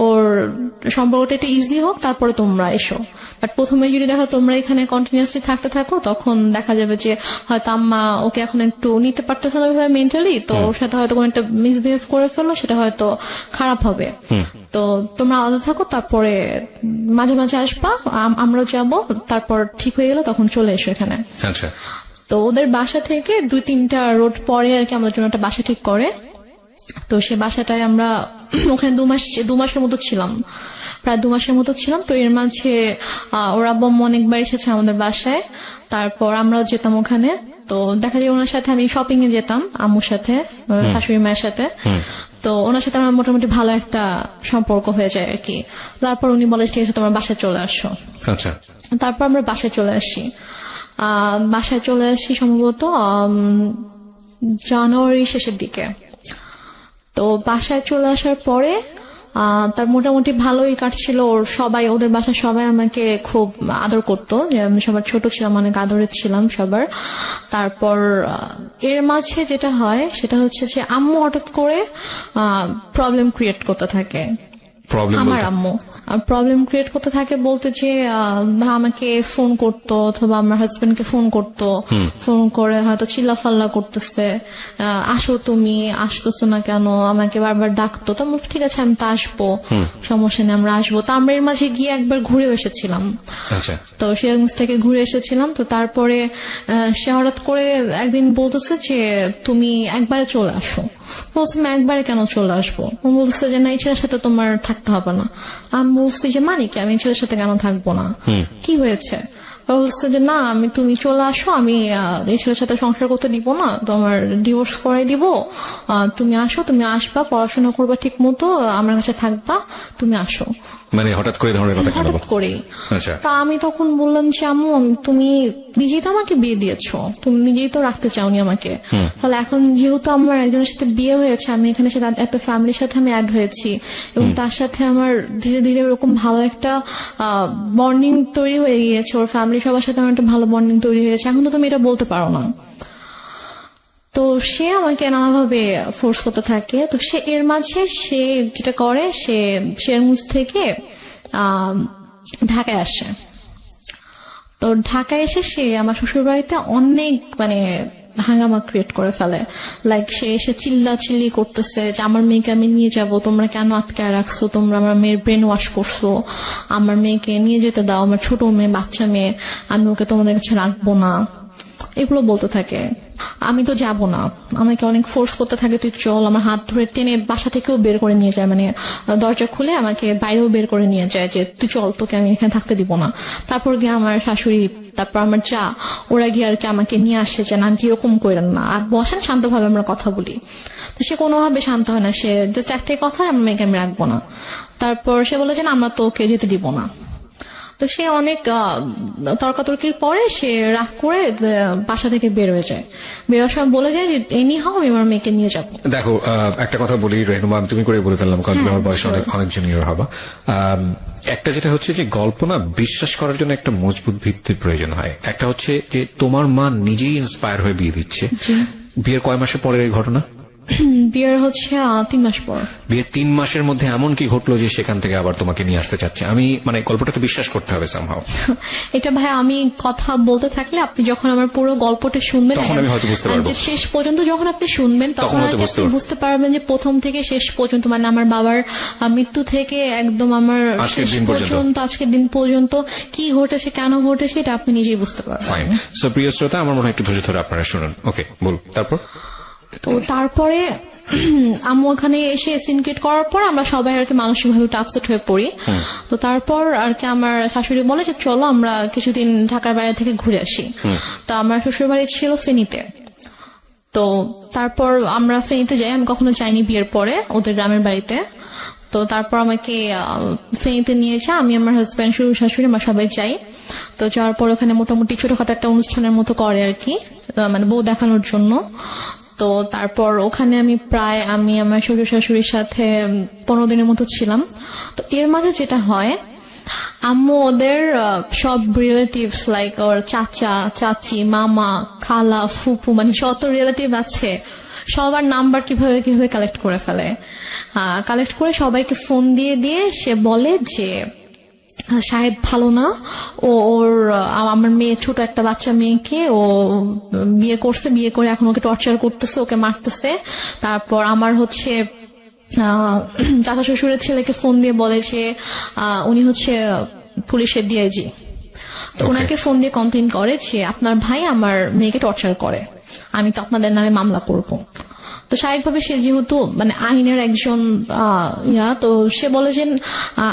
ওর সম্পর্কটা একটু ইজি হোক, তারপরে তোমরা এসো। বাট প্রথমে যদি দেখো তোমরা এখানে কন্টিনিউয়াসলি থাকতে থাকো, তখন দেখা যাবে যে হয়তো আম্মা ওকে এখন একটু নিতে পারতেছে না ওইভাবে মেন্টালি, তো ওর সাথে হয়তো কোনো একটা মিসবিহেভ করে ফেললো, সেটা হয়তো খারাপ হবে। তো তোমরা আলাদা থাকো, তারপরে মাঝে মাঝে আসবা, আমরাও যাবো, তারপর ঠিক হয়ে গেলে তখন চলে এসো এখানে। তো ওদের বাসা থেকে 2-3টা রোড পরে আর কি আমাদের জন্য একটা বাসা ঠিক করে। তো সে বাসাটায় আমরা ওখানে 2 মাসের মতো ছিলাম, প্রায় 2 মাসের মতো ছিলাম। তো এর মাঝে ওর আব্বু অনেকবার এসেছে আমাদের বাসায়, তারপর আমরাও যেতাম ওখানে। তো দেখা যায় ওনার সাথে আমি শপিং এ যেতাম আম্মুর সাথে, শাশুড়ি মায়ের সাথে। তো ওনার সাথে আমার মোটামুটি ভালো একটা সম্পর্ক হয়ে যায় আর কি। তারপর উনি বলে ঠিক আছে তোমার বাসায় চলে আসো। তারপর আমরা বাসায় চলে আসি। বাসায় চলে আসি সম্ভবত জানুয়ারি শেষের দিকে। তো বাসায় চলে আসার পরে তার মোটামুটি ভালোই কাটছিল। ওদের বাসার সবাই আমাকে খুব আদর করতো, আমি সবার ছোট ছিলাম, অনেক আদরের ছিলাম সবার। তারপর এর মাঝে যেটা হয় সেটা হচ্ছে যে আম্মু হঠাৎ করে প্রবলেম ক্রিয়েট করতে থাকে। আমার আম্মু প্রবলেম ক্রিয়েট করতে থাকে বলতে যে আমাকে ফোন করতো অথবা আমার হাজবেন্ডকে ফোন করতো, ফোন করে হয়তো চিল্লাফাল্লা করতেছে, আসো তুমি, আসতেছো না কেন, আমাকে বারবার ডাকতো। তো ঠিক আছে আমি তো আসবো, সমস্যা নেই আমরা আসবো। তো আমরা এর মাঝে গিয়ে একবার ঘুরে এসেছিলাম। তো সিরাজগঞ্জ থেকে ঘুরে এসেছিলাম। তো তারপরে সে হঠাৎ করে একদিন বলতেছে যে তুমি একবারে চলে আসো। বলছি আমি একবারে কেন চলে আসবো? বলতেছে যে না, এই ছেলের সাথে তোমার থাকতে হবে না। আমি বলছি যে মানে কি, আমি এই ছেলের সাথে কেন থাকবো না, কি হয়েছে? বলছে যে না, তুমি চলে আসো, আমি এই ছেলের সাথে সংসার করতে দিব না, তোমার ডিভোর্স করাই দিব, তুমি আসো, তুমি আসবা, পড়াশোনা করবা ঠিক মতো, আমার কাছে থাকবা, তুমি আসো। মানে হঠাৎ করে ধরনের কথা, হঠাৎ করে। তা আমি তখন বললাম যে আম্মু তুমি নিজেই তো আমাকে বিয়ে দিয়েছো, তুমি নিজেই তো রাখতে চাওনি আমাকে, তাহলে এখন যেহেতু আমার একজনের সাথে বিয়ে হয়েছে, আমি এখানে একটা ফ্যামিলির সাথে আমি অ্যাড হয়েছি এবং তার সাথে আমার ধীরে ধীরে ওরকম ভালো একটা বন্ডিং তৈরি হয়ে গিয়েছে, ওর ফ্যামিলি সবার সাথে আমার একটা ভালো বন্ডিং তৈরি হয়েছে, এখন তো তুমি এটা বলতে পারো না। তো সে আমাকে নানাভাবে ফোর্স করতে থাকে। তো সে এর মাঝে সে যেটা করে, সে সিরাজগঞ্জ থেকে ঢাকায় আসে। তো ঢাকায় এসে সে আমার শ্বশুর বাড়িতে অনেক মানে হাঙ্গামা ক্রিয়েট করে ফেলে। লাইক সে এসে চিল্লাচিল্লি করতেছে যে আমার মেয়েকে আমি নিয়ে যাব, তোমরা কেন আটকায় রাখছো, তোমরা আমার মেয়ের ব্রেন ওয়াশ করছো, আমার মেয়েকে নিয়ে যেতে দাও, আমার ছোট মেয়ে, বাচ্চা মেয়ে, আমি ওকে তোমাদের কাছে রাখবো না, এগুলো বলতে থাকে। আমি তো যাব না, আমাকে অনেক ফোর্স করতে থাকে, তুই চল, আমার হাত ধরে টেনে বাসা থেকেও বের করে নিয়ে যায়, মানে দরজা খুলে আমাকে বাইরেও বের করে নিয়ে যায় যে তুই চল, তোকে আমি এখানে থাকতে দিব না। তারপর গিয়ে আমার শাশুড়ি, তারপর আমার যা, ওরা গিয়ে আর কি আমাকে নিয়ে আসে যে না আন্টি এরকম করেন না, আর বসেন শান্তভাবে আমরা কথা বলি। তো সে কোনোভাবে শান্ত হয় না, সে জাস্ট একটাই কথা, আমার মেয়েকে আমি রাখবো না। তারপর সে বলে যে না আমরা তোকে যেতে দিব না। তো সে অনেক তর্কাতর্কির পরে সে রাগ করে বাসা থেকে বের হয়ে যায়। বেরোর সময় বলে যায় যে এনি হাও আমি আমার মেয়েকে নিয়ে যাবো। দেখো একটা কথা বলি রেহনুমা, তুমি করে বলে ফেললাম কারণ তুমি আমার বয়সে অনেক জুনিয়র হবা। একটা যেটা হচ্ছে যে গল্প না বিশ্বাস করার জন্য একটা মজবুত ভিত্তির প্রয়োজন হয়। একটা হচ্ছে যে তোমার মা নিজেই ইন্সপায়ার হয়ে বিয়ে দিচ্ছে। বিয়ের কয় মাসের পরের এই ঘটনা? বিয়ের হচ্ছে 3 মাস পর। বিয়ের 3 মাসের মধ্যে এমন কি ঘটলো যে সেখান থেকে আবার তোমাকে নিয়ে আসতে চাচ্ছে? আমি মানে গল্পটা তো বিশ্বাস করতে হবে সামহাও। এটা ভাই আমি কথা বলতে থাকলে আপনি যখন আমার পুরো গল্পটা শুনবেন তখন আমি হয়তো বুঝতে পারবো, শেষ পর্যন্ত যখন আপনি শুনবেন তখন আপনি বুঝতে পারবেন যে প্রথম থেকে শেষ পর্যন্ত, মানে আমার বাবার মৃত্যু থেকে একদম আমার শেষ পর্যন্ত আজকের দিন পর্যন্ত কি ঘটেছে, কেন ঘটেছে, এটা আপনি নিজেই বুঝতে পারবেন। ফাইন। সো প্রিয় শ্রোতা, আমার মনে হয় একটু ধৈর্য ধরে আপনারা শুনুন। ওকে, বল। তো তারপরে আম্মু ওখানে এসে সিনকেট করার পর আমরা সবাই আর কি মানসিকভাবে একটু আপসেট হয়ে পড়ি। তো তারপর আর কি আমার শাশুড়ি বলে যে চলো আমরা কিছুদিন ঢাকার বাইরে থেকে ঘুরে আসি। তো আমার শ্বশুর বাড়ি ছিল ফেনীতে। তো তারপর আমরা ফেনীতে যাই, আমি কখনো যাইনি বিয়ের পরে ওদের গ্রামের বাড়িতে। তো তারপর আমাকে ফেনীতে নিয়ে যায়, আমি আমার হাজব্যান্ড, শ্বশুর শাশুড়ি আমরা সবাই যাই। তো যাওয়ার পর ওখানে মোটামুটি ছোটখাটো একটা অনুষ্ঠানের মতো করে আর কি, মানে বউ দেখানোর জন্য। তো তারপর ওখানে আমি আমার শ্বশুর শাশুড়ির সাথে 15 দিনের মতো ছিলাম। তো এর মাঝে যেটা হয়, আম্মু ওদের সব রিলেটিভস লাইক ওর চাচা, চাচি, মামা, খালা, ফুপু, মানে যত রিলেটিভ আছে সবার নাম্বার কিভাবে কিভাবে কালেক্ট করে ফেলে। কালেক্ট করে সবাইকে ফোন দিয়ে সে বলে যে শাহেদ ভালো না, ওর আমার মেয়ে, ছোট একটা বাচ্চা মেয়েকে ও বিয়ে করছে, বিয়ে করে এখন ওকে টর্চার করতেছে, ওকে মারতেছে। তারপর আমার হচ্ছে চাচা শ্বশুরের ছেলেকে ফোন দিয়ে বলে যে উনি হচ্ছে পুলিশের ডিআইজি। তো ওনাকে ফোন দিয়ে কমপ্লেন করে যে আপনার ভাই আমার মেয়েকে টর্চার করে, আমি তো আপনাদের নামে মামলা করব। তো স্বাভাবিকভাবে সে যেহেতু মানে আইনের একজন তো সে বলে যে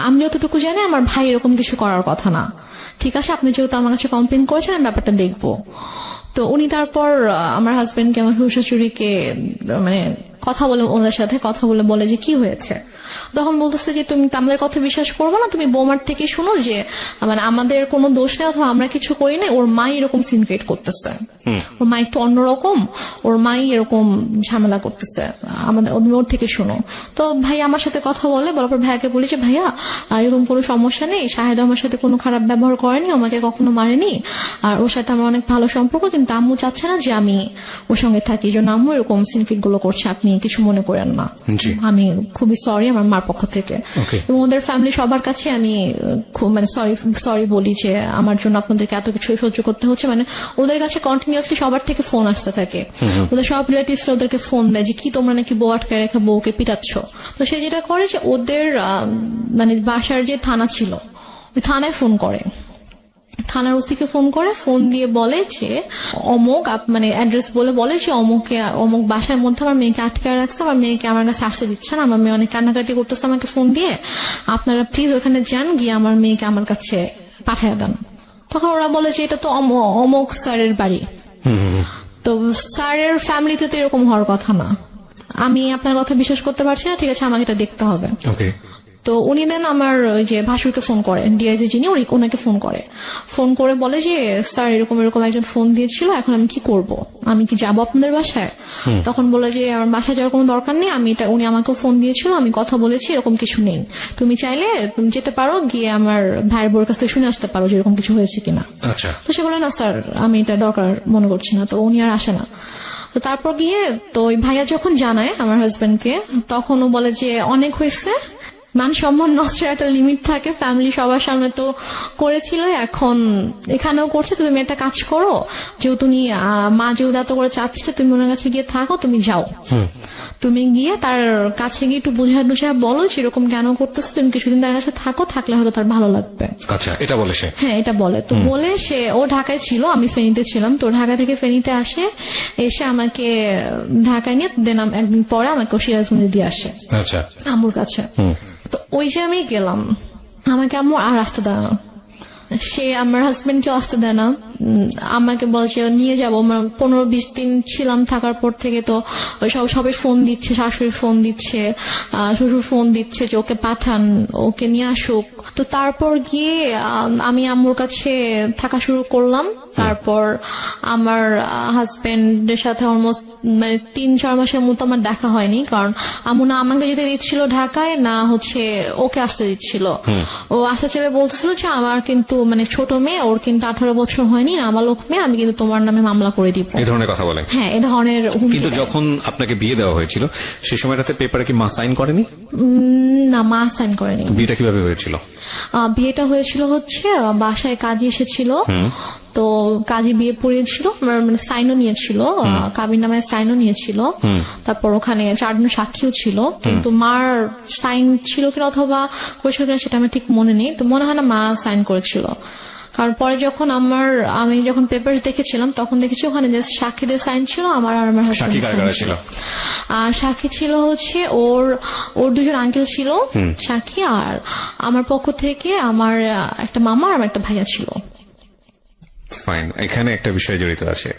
আমি যতটুকু জানি আমার ভাই এরকম কিছু করার কথা না, ঠিক আছে আপনি যেহেতু আমার কাছে কমপ্লেন করেছেন আমি ব্যাপারটা দেখবো। তো উনি তারপর আমার হাজবেন্ডকে, আমার শ্বশুর শাশুড়িকে মানে কথা বলে, ওনাদের সাথে কথা বলে বলে যে কি হয়েছে। তখন বলতেছে যে তুমি আমাদের কথা বিশ্বাস করবো না, তুমি বৌমার থেকে শুনো যে মানে আমাদের কোনো দোষ নেই অথবা আমরা কিছু করি না, ওর মাই এরকম সিন ক্রিয়েট করতেছে, ওর মা একটু অন্যরকম, ওর মাই এরকম ঝামেলা করতেছে, আমাদের ওর থেকে শুনো। তো ভাই আমার সাথে কথা বলে, বলার পর ভাইয়াকে বলি যে ভাইয়া এরকম কোনো সমস্যা নেই, শাহেদ আমার সাথে কোনো খারাপ ব্যবহার করেনি, আমাকে কখনো মারেনি, আর ওর সাথে আমার অনেক ভালো সম্পর্ক, কিন্তু আম্মু চাচ্ছে না যে আমি ওর সঙ্গে থাকি, এই জন্য আম্মু এরকম সিনক্রিট গুলো করছে, আপনি কিছু মনে করেন না, আমি খুবই সরি আমার মার পক্ষ থেকে। এবং ওদের ফ্যামিলি সবার কাছে আমি খুব মানে সরি বলি যে আমার জন্য আপনাদেরকে এত কিছু সহ্য করতে হচ্ছে। মানে ওদের কাছে কন্টিনিউয়াসলি সবার থেকে ফোন আসতে থাকে, ওদের সব রিলেটিভস ওদেরকে ফোন দেয় যে কি তোমরা নাকি বউ আটকে রেখে বউকে পিটাচ্ছ। তো সে যেটা করে যে ওদের মানে বাসার যে থানা ছিল ওই থানায় ফোন করে, থানার ওসিকে ফোন করে, ফোন দিয়ে বলে যে অমুক মানে অ্যাড্রেস বলে যে অমুক বাসার মধ্যে আমার মেয়েকে আটকে রাখছে, আমার মেয়েকে আমার কাছে আসতে দিচ্ছে না, আমার মেয়ে অনেক কান্নাকাটি করতেছে আমাকে ফোন দিয়ে, আপনারা প্লিজ ওখানে যান, গিয়ে আমার মেয়েকে আমার কাছে পাঠিয়ে দেন। তখন ওরা বলে যে এটা তো অমুক স্যারের বাড়ি, তো স্যারের ফ্যামিলিতে তো এরকম হওয়ার কথা না, আমি আপনার কথা বিশ্বাস করতে পারছি না, ঠিক আছে আমাকে এটা দেখতে হবে। তো উনি দেন আমার ওই যে ভাসুরকে ফোন করে, ডিআইজি যিনি ওনাকে ফোন করে বলে যে স্যার এরকম একজন ফোন দিয়েছিল, এখন আমি কি করব, আমি কি যাবো আপনাদের বাসায়? তখন বলে যে আমার বাসায় যাওয়ার কোনো দরকার নেই, উনি আমাকেও ফোন দিয়েছিল, আমি কথা বলেছি, এরকম কিছু নেই, তুমি চাইলে তুমি যেতে পারো, গিয়ে আমার ভাইয়ের বোর কাছ থেকে শুনে আসতে পারো যে এরকম কিছু হয়েছে কিনা। তো সে বলে না স্যার আমি এটা দরকার মনে করছি না, তো উনি আর আসে না। তো তারপর গিয়ে তো ওই ভাইয়া যখন জানায় আমার হাজবেন্ডকে, তখন ও বলে যে অনেক হয়েছে, মান সম্মান নষ্টের একটা লিমিট থাকে, ফ্যামিলি সবার সামনে তো করেছিল, এখন এখানেও করছে। তো তুমি একটা কাজ করো, যেহেতু তুমি মা যেহেতু এত করে চাচ্ছে তুমি ওনার কাছে গিয়ে থাকো, তুমি যাও, তুমি গিয়ে তার কাছে গিয়ে একটু বুঝা বলো সেরকম কেন করতেছে, তুমি কিছুদিন তার কাছে থাকো, থাকলে হয়তো তার ভালো লাগবে। আচ্ছা, এটা বলে সে? হ্যাঁ, এটা বলে। তো বলে সে, ও ঢাকায় ছিল, আমি ফেনীতে ছিলাম, তো ঢাকা থেকে ফেনীতে আসে, এসে আমাকে ঢাকায় নিয়ে দেন একদিন পরে আমাকে সিরাজগঞ্জে দিয়ে আসে আচ্ছা আম্মুর কাছে। তো ওই যে আমি গেলাম, আমাকে আম্মু আর আসতে দেয় না, সে আমার হাজবেন্ডকে আসতে দেয় না, আমাকে বলছে নিয়ে যাবো। 15-20 দিন ছিলাম, থাকার পর থেকে তো ওই সবাই ফোন দিচ্ছে, শাশুড়ি ফোন দিচ্ছে, শ্বশুর ফোন দিচ্ছে যে ওকে পাঠান, ওকে নিয়ে আসুক। তো তারপর গিয়ে আমি আম্মুর কাছে থাকা শুরু করলাম। তারপর আমার হাজবেন্ডের সাথে অলমোস্ট মানে 3-4 মাসের মতো আমার দেখা হয়নি, কারণ আম্মু না আমাকে যেতে দিচ্ছিল ঢাকায়, না হচ্ছে ওকে আসতে দিচ্ছিল। ও আসতে ছেলে বলতেছিল যে আমার কিন্তু মানে ছোট মেয়ে, ওর কিন্তু 18 বছর হয়নি, আমার লোক মেয়ে, আমি কিন্তু তোমার নামে মামলা করে দিব, এই ধরনের কথা বলে। হ্যাঁ, এই ধরনের হুমকি কিন্তু দেয়। যখন আপনাকে বিয়ে দেওয়া হয়েছিল সেই সময়টাতে পেপারে কি মা সাইন করেনি? না, মা সাইন করেনি। বিয়েটা কিভাবে হয়েছিল? বিয়েটা হয়েছিল হচ্ছে বাসায় কাজী এসেছিল, তো কাজী বিয়ে পড়িয়েছিল, মানে সাইনও নিয়েছিল, কাবির নামে সাইনও নিয়েছিল। তারপর ওখানে 4 জন সাক্ষীও ছিল, কিন্তু মার সাইন ছিল কিনা অথবা করেছিল কিনা সেটা আমার ঠিক মনে নেই। তো মনে হয় না মা সাইন করেছিল, কারণ পরে যখন আমি যখন পেপার দেখেছিলাম তখন দেখেছি ওখানে যে সাক্ষীদের সাইন ছিল, আমার আর আমার সাক্ষী কারা কারা ছিল? সাক্ষী ছিল হচ্ছে ওর 2জন আঙ্কেল ছিল সাক্ষী, আর আমার পক্ষ থেকে আমার একটা মামা আর আমার একটা ভাইয়া ছিল। ফাইন, এখানে একটা বিষয় জড়িত আছে।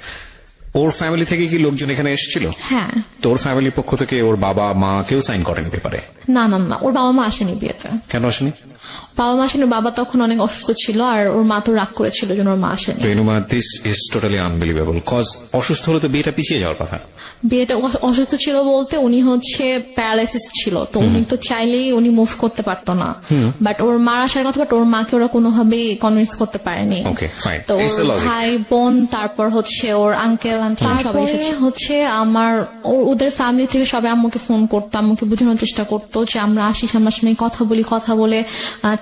ওর ফ্যামিলি থেকে কি লোকজন এখানে এসেছিল? হ্যাঁ। তো ওর ফ্যামিলির পক্ষ থেকে ওর বাবা মা কেউ সাইন করেনি পেপারে? না না না, ওর বাবা মা আসেনি বিয়েতে। কেন আসেনি? বাবা মা আসেনি, বাবা তখন অনেক অসুস্থ ছিল, আর ওর মা তো রাগ করেছিল জন্য ওর মা আসেনি। Renuma, this is totally unbelievable, cause অসুস্থ হলে তো বিয়েটা পিছিয়ে যাওয়ার কথা। বিয়েটা অসুস্থ ছিল বলতে উনি হচ্ছে প্যারালাইসিস ছিল, তো উনি তো চাইলেই উনি মুভ করতে পারতো না, বাট ওর মা আসার কথা, বাট ওর মাকে ওরা কোনোভাবে কনভিন্স করতে পারেনি। ওকে, ফাইন, তো ইটস দ্য ওর লজিক। ভাই বোন, তারপর হচ্ছে ওর আঙ্কেল আন্টি সবাই এসেছে। হচ্ছে আমার ওদের ফ্যামিলি থেকে সবাই আম্মুকে ফোন করতো, আম্মুকে বোঝানোর চেষ্টা করতো যে আমরা আসি, সামনাসামনি কথা বলে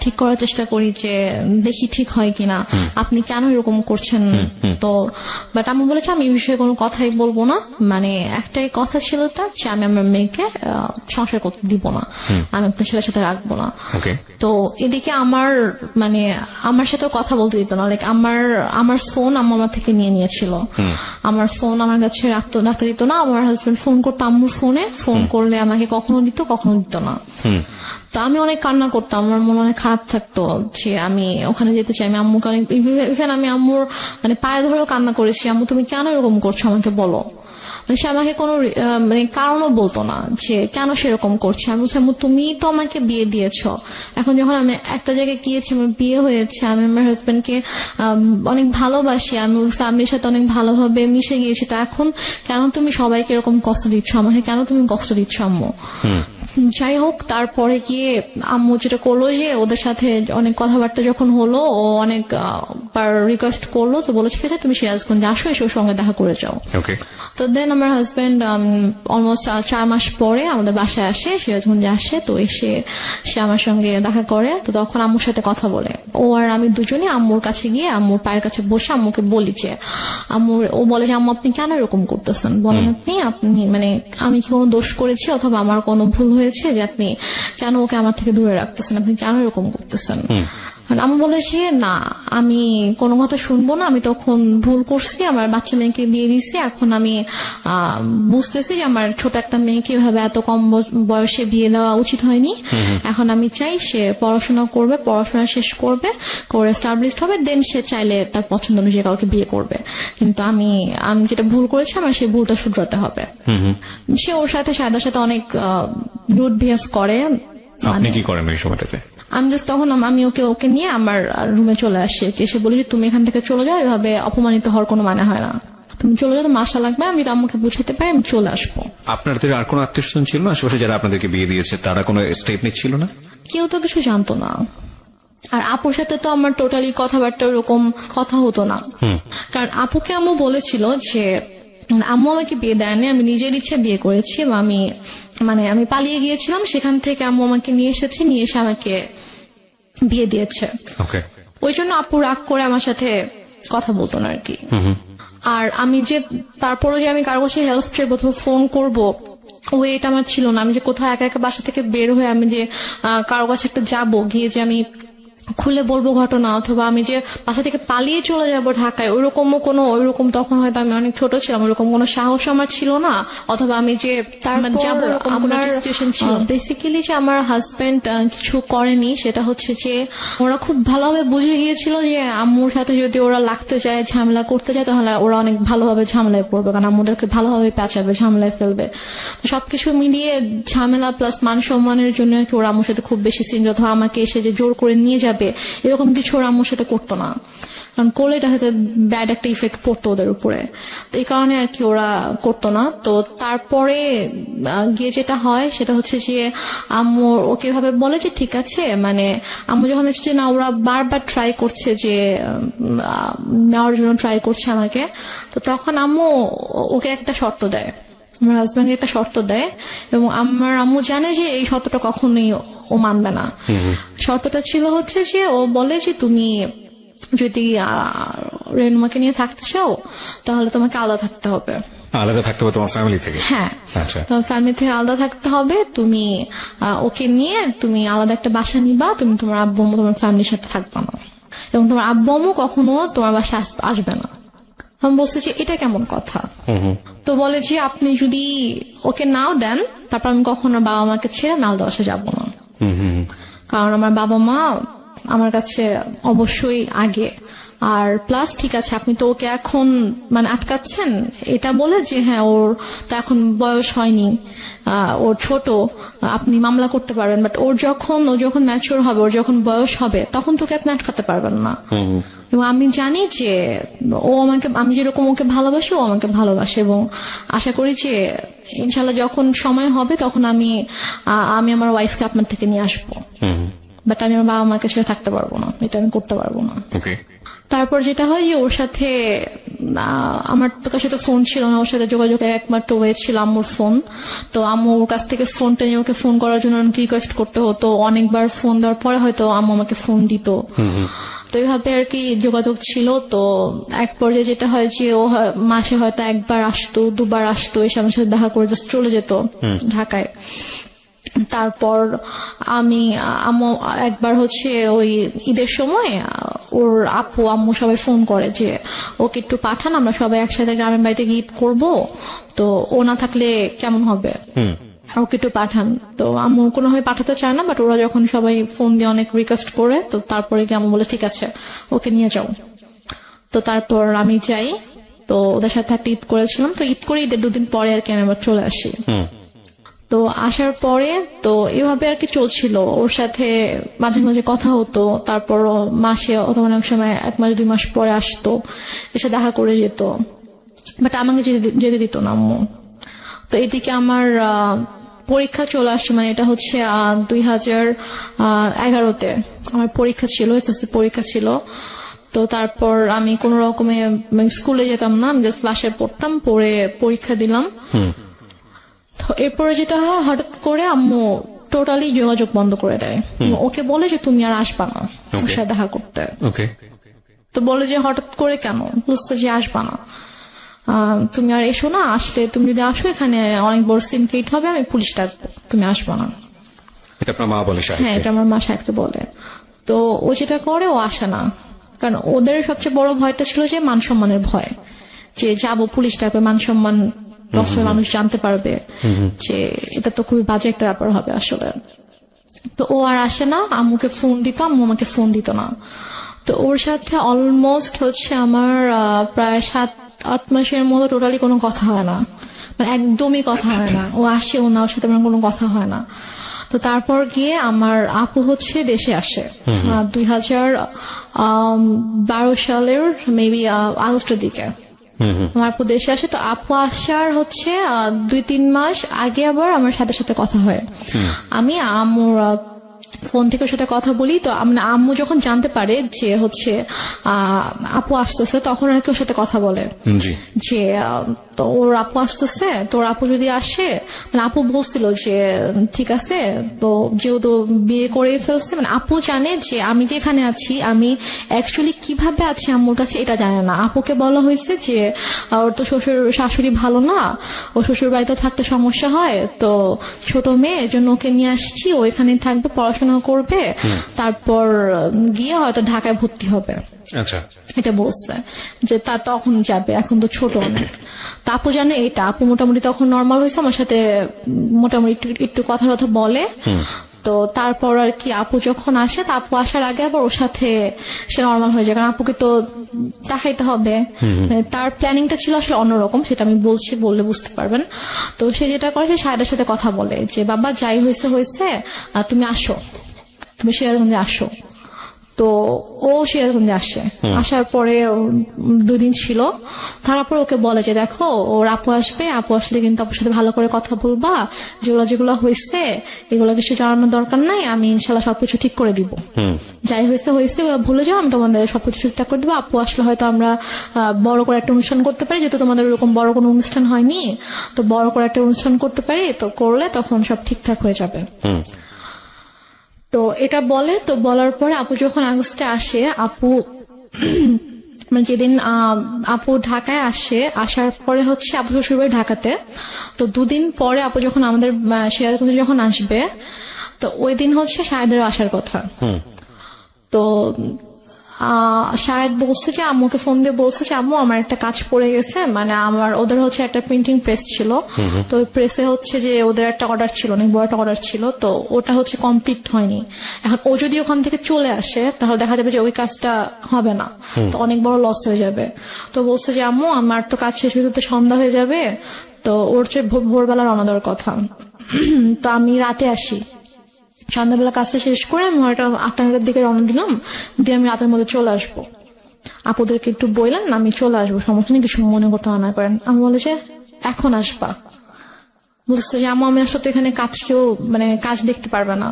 ঠিক করার চেষ্টা করি যে দেখি ঠিক হয় কিনা, আপনি কেন এরকম করছেন। তো বাট আমি বলেছি আমি এই বিষয়ে কোনো কথাই বলবো না, মানে একটাই কথা ছিল তার যে আমি আমার মেয়েকে সংসার করতে দিব না, আমি আপনার ছেলের সাথে রাখবো না। তো এদিকে আমার মানে আমার সাথে কথা বলতে দিত না, লাইক আমার ফোন আমার থেকে নিয়ে নিয়েছিল, আমার ফোন আমার কাছে রাখতে দিত না। আমার হাজবেন্ড ফোন করতো আম্মুর ফোনে, ফোন করলে আমাকে কখনো দিত কখনো দিত না। তো আমি অনেক কান্না করতাম, আমার মনে অনেক খারাপ থাকতো যে আমি ওখানে যেতে চাই। আমি আম্মুকে অনেক, ইভেন আমি আম্মুর মানে পায়ে ধরেও কান্না করেছি, আম্মু তুমি কেন এরকম করছো আমাকে বলো। মানে সে আমাকে কোনো মানে কারণও বলতো না যে কেন সেরকম করছে। আমি বলছি আম্মু তুমি তো আমাকে বিয়ে দিয়েছো, এখন যখন আমি একটা জায়গায় গিয়েছি, আমার বিয়ে হয়েছে, আমি আমার হাজবেন্ডকে অনেক ভালোবাসি, আমি ওর ফ্যামিলির সাথে অনেক ভালোভাবে মিশে গিয়েছি, তো এখন কেন তুমি সবাইকে এরকম কষ্ট দিচ্ছ, আমাকে কেন তুমি কষ্ট দিচ্ছ আম্মু। যাই হোক, তারপরে গিয়ে আম্মু যেটা করলো যে ওদের সাথে অনেক কথাবার্তা যখন হলো, ও অনেক রিকোয়েস্ট করলো, তো বলো ঠিক আছে তুমি সিরাজগঞ্জে আসো, এসে ওর সঙ্গে দেখা করে যাও। তো দেন আমার হাজবেন্ড অলমোস্ট 4 মাস পরে আমাদের বাসায় আসে, সিরাজগঞ্জে আসে। তো এসে সে আমার সঙ্গে দেখা করে, তো তখন আম্মুর সাথে কথা বলে। ও আর আমি দুজনে আম্মুর কাছে গিয়ে আম্মুর পায়ের কাছে বসে আম্মুকে বলি যে ও বলে যে আম্মু আপনি কেন এরকম করতেছেন, বলেন আপনি মানে আমি কি কোনো দোষ করেছি অথবা আমার কোনো ভুল হয়েছে যে আপনি কেন ওকে আমার থেকে দূরে রাখতেছেন, আপনি কেন এরকম করতেছেন। আমি বলেছি না আমি কোনো কথা শুনবো না, আমি তখন ভুল করছি, আমার বাচ্চা মেয়েকে বিয়ে দিচ্ছি, এখন আমি বুঝতেছি যে আমার ছোট একটা মেয়েকে এভাবে এত কম বয়সে বিয়ে দেওয়া উচিত হয়নি। এখন আমি চাই সে পড়াশোনা করবে, পড়াশোনা শেষ করবে, করে এস্টাবলিশড হবে, দেন সে চাইলে তার পছন্দ অনুযায়ী কাউকে বিয়ে করবে, কিন্তু আমি যেটা ভুল করেছি আমার সেই ভুলটা শুধরাতে হবে। সে ওর সাথে সায়দার সাথে অনেক রুড বিহেভ করে। আপনি কি করেন ওই সময়টাতে? আমি জাস্ট তখন আমি ওকে নিয়ে আমার রুমে চলে আসি, এসে বলি যে তুমি এখান থেকে চলে যাও, এভাবে অপমানিত হওয়ার কোনো মানে হয় না, তুমি চলে যাও, তোমার আশা লাগবে, আমি যদি আম্মুকে বুঝাতে পারি আমি চলে আসবো। আপনাদের আর কোনো আত্মীয়স্বজন ছিল না আশেপাশে যারা আপনাদেরকে বিয়ে দিয়েছে, তারা কোনো স্টেপ নিচ্ছিল না? কেউ তো কিছু জানতো না, আর আপুর সাথে তো আমার টোটালি কথাবার্তা ওরকম কথা হতো না, কারণ আপুকে আম্মু বলেছিল যে আম্মু আমাকে বিয়ে দেয়নি, আমি নিজের ইচ্ছে বিয়ে করেছি, আমি মানে আমি পালিয়ে গিয়েছিলাম, সেখান থেকে আম্মু আমাকে নিয়ে এসেছে, নিয়ে এসে আমাকে বিয়ে দিয়েছে। ওকে। ওই জন্য আপু রাগ করে আমার সাথে কথা বলতো না আর কি। আর আমি যে তারপরে যে আমি কারো কাছে হেল্প চাইবো অথবা ফোন করবো, ওয়েট আমার ছিল না। আমি যে কোথাও একা একা বাসা থেকে বের হয়ে আমি যে কারো কাছে একটা যাবো, গিয়ে যে আমি খুলে বলবো ঘটনা, অথবা আমি যে বাসা থেকে পালিয়ে চলে যাব ঢাকায়, ওইরকম তখন হয়তো আমি অনেক ছোট ছিলাম, ওইরকম কোনো সাহস আমার ছিল না, অথবা আমি যে যাবো আমার সিচুয়েশন ছিল। বেসিক্যালি যে আমার হাজবেন্ড কিছু করেনি, সেটা হচ্ছে যে ওরা খুব ভালোভাবে বুঝে গিয়েছিল যে আম্মুর সাথে যদি ওরা লাগতে যায়, ঝামেলা করতে যায়, তাহলে ওরা অনেক ভালোভাবে ঝামেলায় পড়বে, কারণ আম্মুদেরকে ভালোভাবে পেঁচাবে, ঝামেলায় ফেলবে। সবকিছু মিলিয়ে ঝামেলা প্লাস মান সম্মানের জন্য আর কি ওরা আম্মুর সাথে খুব বেশি সিরিয়াস, অথবা আমাকে এসে যে জোর করে নিয়ে যাবে এরকম কিছু ওরা আম্মুর সাথে করতো না, কারণ করলে এটা হয়তো ব্যাড একটা ইফেক্ট পড়তো ওদের উপরে। তো এই কারণে আর কি ওরা করতো না। তো তারপরে গিয়ে যেটা হয় সেটা হচ্ছে যে আম্মু ওকে ভাবে বলে যে ঠিক আছে, মানে আম্মু যখন দেখছে যে না ওরা বারবার ট্রাই করছে যে নেওয়ার জন্য ট্রাই করছে আমাকে, তো তখন আম্মু ওকে একটা শর্ত দেয়, আমার হাজব্যান্ডকে একটা শর্ত দেয়, এবং আমার আম্মু জানে যে এই শর্তটা কখনোই ও মানবে না। শর্তটা ছিল হচ্ছে যে ও বলে যে তুমি যদি রেনুমাকে নিয়ে থাকতে চাও তাহলে তোমাকে আলাদা থাকতে হবে। আলাদা থাকতে হবে তোমার ফ্যামিলি থেকে? হ্যাঁ, আচ্ছা। তোমার ফ্যামিলি থেকে আলাদা থাকতে হবে, তুমি ওকে নিয়ে তুমি আলাদা একটা বাসা নিবা, তুমি তোমার আব্বু আম্মু তোমার ফ্যামিলির সাথে থাকবা না, এবং তোমার আব্বু আম্মু কখনো তোমার বাসা আসবে না। আমি বলছি যে এটা কেমন কথা? তো বলে যে আপনি যদি ওকে নাও দেন, তারপর আমি কখনো বাবা মাকে ছেড়ে আলাদা বাসা যাবো না, কারণ আমার বাবা মা আমার কাছে অবশ্যই আগে। আর প্লাস ঠিক আছে আপনি তো ওকে এখন মানে আটকাচ্ছেন এটা বলে যে হ্যাঁ ওর তো এখন বয়স হয়নি, ওর ছোট, আপনি মামলা করতে পারবেন, বাট ও যখন ম্যাচিওর হবে, ওর যখন বয়স হবে, তখন তোকে আপনি আটকাতে পারবেন না। এবং আমি জানি যে আমি যেরকম ওকে ভালোবাসি, ও আমাকে ভালোবাসে, এবং আশা করি যে ইনশাল্লাহ যখন সময় হবে তখন আমি আমার ওয়াইফকে আপনার থেকে নিয়ে আসবো, বাট আমি আমার বাবা মাকে ছেড়ে থাকতে পারবো না, এটা আমি করতে পারবো না। তারপর যেটা হয় যে ওর সাথে আমার তো কাছে তো ফোন ছিল না, ওর সাথে যোগাযোগ একমাত্র ওয়ে ছিল আম্মুর ফোন। তো আম্মু ওর কাছ থেকে ফোনটা নিয়ে ওকে ফোন করার জন্য রিকোয়েস্ট করতে হতো, অনেকবার ফোন দেওয়ার পরে হয়তো আম্মু আমাকে ফোন দিত। তো এইভাবে আর কি যোগাযোগ ছিল। তো এক পর্যায়ে যেটা হয় যে ও মাসে হয়তো একবার আসতো, দুবার আসতো, এসে আমার সাথে দেখা করে জাস্ট চলে যেত ঢাকায়। তারপর আম্মু একবার হচ্ছে ওই ঈদের সময় ওর আপু আম্মু সবাই ফোন করে যে ওকে একটু পাঠান, আমরা সবাই একসাথে গ্রামের বাড়িতে গিয়ে ঈদ করবো, তো ও না থাকলে কেমন হবে, ওকে একটু পাঠান। তো আম্মু কোনোভাবে পাঠাতে চায় না, বাট ওরা যখন সবাই ফোন দিয়ে অনেক রিকোয়েস্ট করে, তো তারপরে কি আম্মু বলে ঠিক আছে ওকে নিয়ে যাও। তো তারপর আমি যাই, তো ওদের সাথে একটা ঈদ করেছিলাম। তো ঈদ করে ঈদের 2 দিন পরে আর কি আমি আবার চলে আসি। তো আসার পরে তো এভাবে আর কি চলছিল, ওর সাথে মাঝে মাঝে কথা হতো, তারপর মাসে অথবা অনেক সময় 1 মাস 2 মাস পরে আসতো, এসে দেখা করে যেত, বাট আমাকে যেতে দিত না আম্মু। তো এদিকে আমার পরীক্ষা চলে আসছে, মানে এটা হচ্ছে 2011-তে আমার পরীক্ষা ছিল, এসএসসি পরীক্ষা ছিল। তো তারপর আমি কোন রকমে স্কুলে যেতাম না, আমি জাস্ট বাসায় পড়তাম, পড়ে পরীক্ষা দিলাম। এরপরে যেটা হয়, হঠাৎ করে আম্মু টোটালি যোগাযোগ বন্ধ করে দেয়, ওকে বলে যে তুমি আর আসবা না ওর সাথে দেখা করতে। তো বলে যে হঠাৎ করে কেন, বুঝতে যে আসবা না, তুমি আর এসো না, আসলে তুমি যদি আসো এখানে অনেক বড় সিন ক্রিয়েট হবে, আমি পুলিশ ডাকবো, তুমি আসবা না। এটা আপনার মা বলে? হ্যাঁ, এটা আমার মা সাহেবকে বলে। তো ও যেটা করে, ও আসে না, কারণ ওদের সবচেয়ে বড় ভয়টা ছিল যে মান সম্মানের ভয়, যে যাবো পুলিশ ডাকবে, মান সম্মান মানুষ জানতে পারবে, যে এটা তো খুবই বাজে একটা ব্যাপার হবে আসলে। তো ও আর আসে না, আম্মুকে ফোন দিত, আম্মু আমাকে ফোন দিত না। তো ওর সাথে অলমোস্ট হচ্ছে আমার প্রায় 7-8 মাসের মতো টোটালি কোনো কথা হয় না, মানে একদমই কথা হয় না। ও আসে, ও না, ওর সাথে আমার কোনো কথা হয় না। তো তারপর গিয়ে আমার আপু হচ্ছে দেশে আসে 2012 সালের মেবি আগস্টের দিকে আমার আপু দেশে আসে। তো আপু আসার হচ্ছে 2-3 মাস আগে আবার আমার সাথে সাথে কথা হয়, আমি আম্মুর ফোন থেকে ওর সাথে কথা বলি। তো আম্মু যখন জানতে পারে যে হচ্ছে আপু আসতেছে, তখন আর কি ওর সাথে কথা বলে যে তো ওর আপু আসতেছে, তো ওর আপু যদি আসে, মানে আপু বলছিল যে ঠিক আছে, তো যেহেতু বিয়ে করে ফেলছে, মানে আপু জানে যে আমি যেখানে আছি আমি অ্যাকচুয়ালি কিভাবে আছি আম্মুর কাছে এটা জানে না। আপুকে বলা হয়েছে যে ওর তো শ্বশুর শাশুড়ি ভালো না, ও শ্বশুর বাড়িতে থাকতে সমস্যা হয়, তো ছোট মেয়ে এজন্য ওকে নিয়ে আসছি, ও এখানে থাকবে, পড়াশোনা করবে, তারপর গিয়ে হয়তো ঢাকায় ভর্তি হবে। আচ্ছা, এটা বলছে যে তা তখন যাবে, এখন তো ছোট অনেক। তা আপু জানে এটা, আপু মোটামুটি তখন নর্মাল হয়েছে, আমার সাথে মোটামুটি একটু কথা বলে। তো তারপর আর কি আপু যখন আসে, তা আপু আসার আগে আবার ওর সাথে সে নর্মাল হয়ে যায়, কারণ আপুকে তো দেখাইতে হবে। মানে তার প্ল্যানিংটা ছিল আসলে অন্যরকম, সেটা আমি বলছি, বললে বুঝতে পারবেন। তো সে যেটা করে, সে সাহেদের সাথে কথা বলে যে বাবা যাই হয়েছে হয়েছে, তুমি আসো, তুমি সিরাজগঞ্জে আসো। তো ও সিরাজগঞ্জে আসে, আসার পরে 2 দিন ছিল, তারপর ওকে বলে যে দেখো ওর আপু আসবে, আপু আসলে কিন্তু আপুর সাথে ভালো করে কথা বলবা, যেগুলো হয়েছে এগুলো কিছু জানানোর দরকার নাই, আমি ইনশাল্লাহ সবকিছু ঠিক করে দিব, যাই হয়েছে ভুলে যাও, আমি তোমাদের সবকিছু ঠিকঠাক করে দিবো। আপু আসলে হয়তো আমরা বড় করে একটা অনুষ্ঠান করতে পারি, যেহেতু তোমাদের ওরকম বড় কোনো অনুষ্ঠান হয়নি, তো বড় করে একটা অনুষ্ঠান করতে পারি, তো করলে তখন সব ঠিকঠাক হয়ে যাবে। তো এটা বলে, তো বলার পরে আপু যখন আগস্টে আসে, আপু মানে যেদিন আপু ঢাকায় আসে, আসার পরে হচ্ছে আপু শ্বশুরবাড়ি ঢাকাতে, তো 2 দিন পরে আপু যখন আমাদের সিরাজগঞ্জে যখন আসবে, তো ওই দিন হচ্ছে শাহেদেরও আসার কথা। তো শাহেদ বলছে যে আম্মুকে ফোন দিয়ে বলছে যে আম্মু আমার একটা কাজ পড়ে গেছে, মানে আমার ওদের হচ্ছে একটা প্রিন্টিং প্রেস ছিল, তো ওই প্রেসে হচ্ছে যে ওদের একটা অর্ডার ছিল, অনেক বড় একটা অর্ডার ছিল, তো ওটা হচ্ছে কমপ্লিট হয়নি। এখন ও যদি ওখান থেকে চলে আসে তাহলে দেখা যাবে যে ওই কাজটা হবে না, তো অনেক বড় লস হয়ে যাবে। তো বলছে যে আম্মু আমার তো কাজ শেষ হতে সন্ধ্যা হয়ে যাবে, তো ওর চেয়ে ভোরবেলা রওনা দেওয়ার কথা, তো আমি রাতে আসি, সন্ধ্যাবেলা কাজটা শেষ করে আমি হয়তো 8টার দিকে রওনা দিলাম, দিয়ে আমি রাতের মধ্যে চলে আসবো। আপুদেরকে একটু বললেন আমি চলে আসবো, সমস্যা নেই, কিছু মনে করতে মানা করেন। আমি বলে যে এখন আসবা, বলছে যে আমি আসলে তো এখানে কাজ কেউ মানে কাজ দেখতে পারবে না,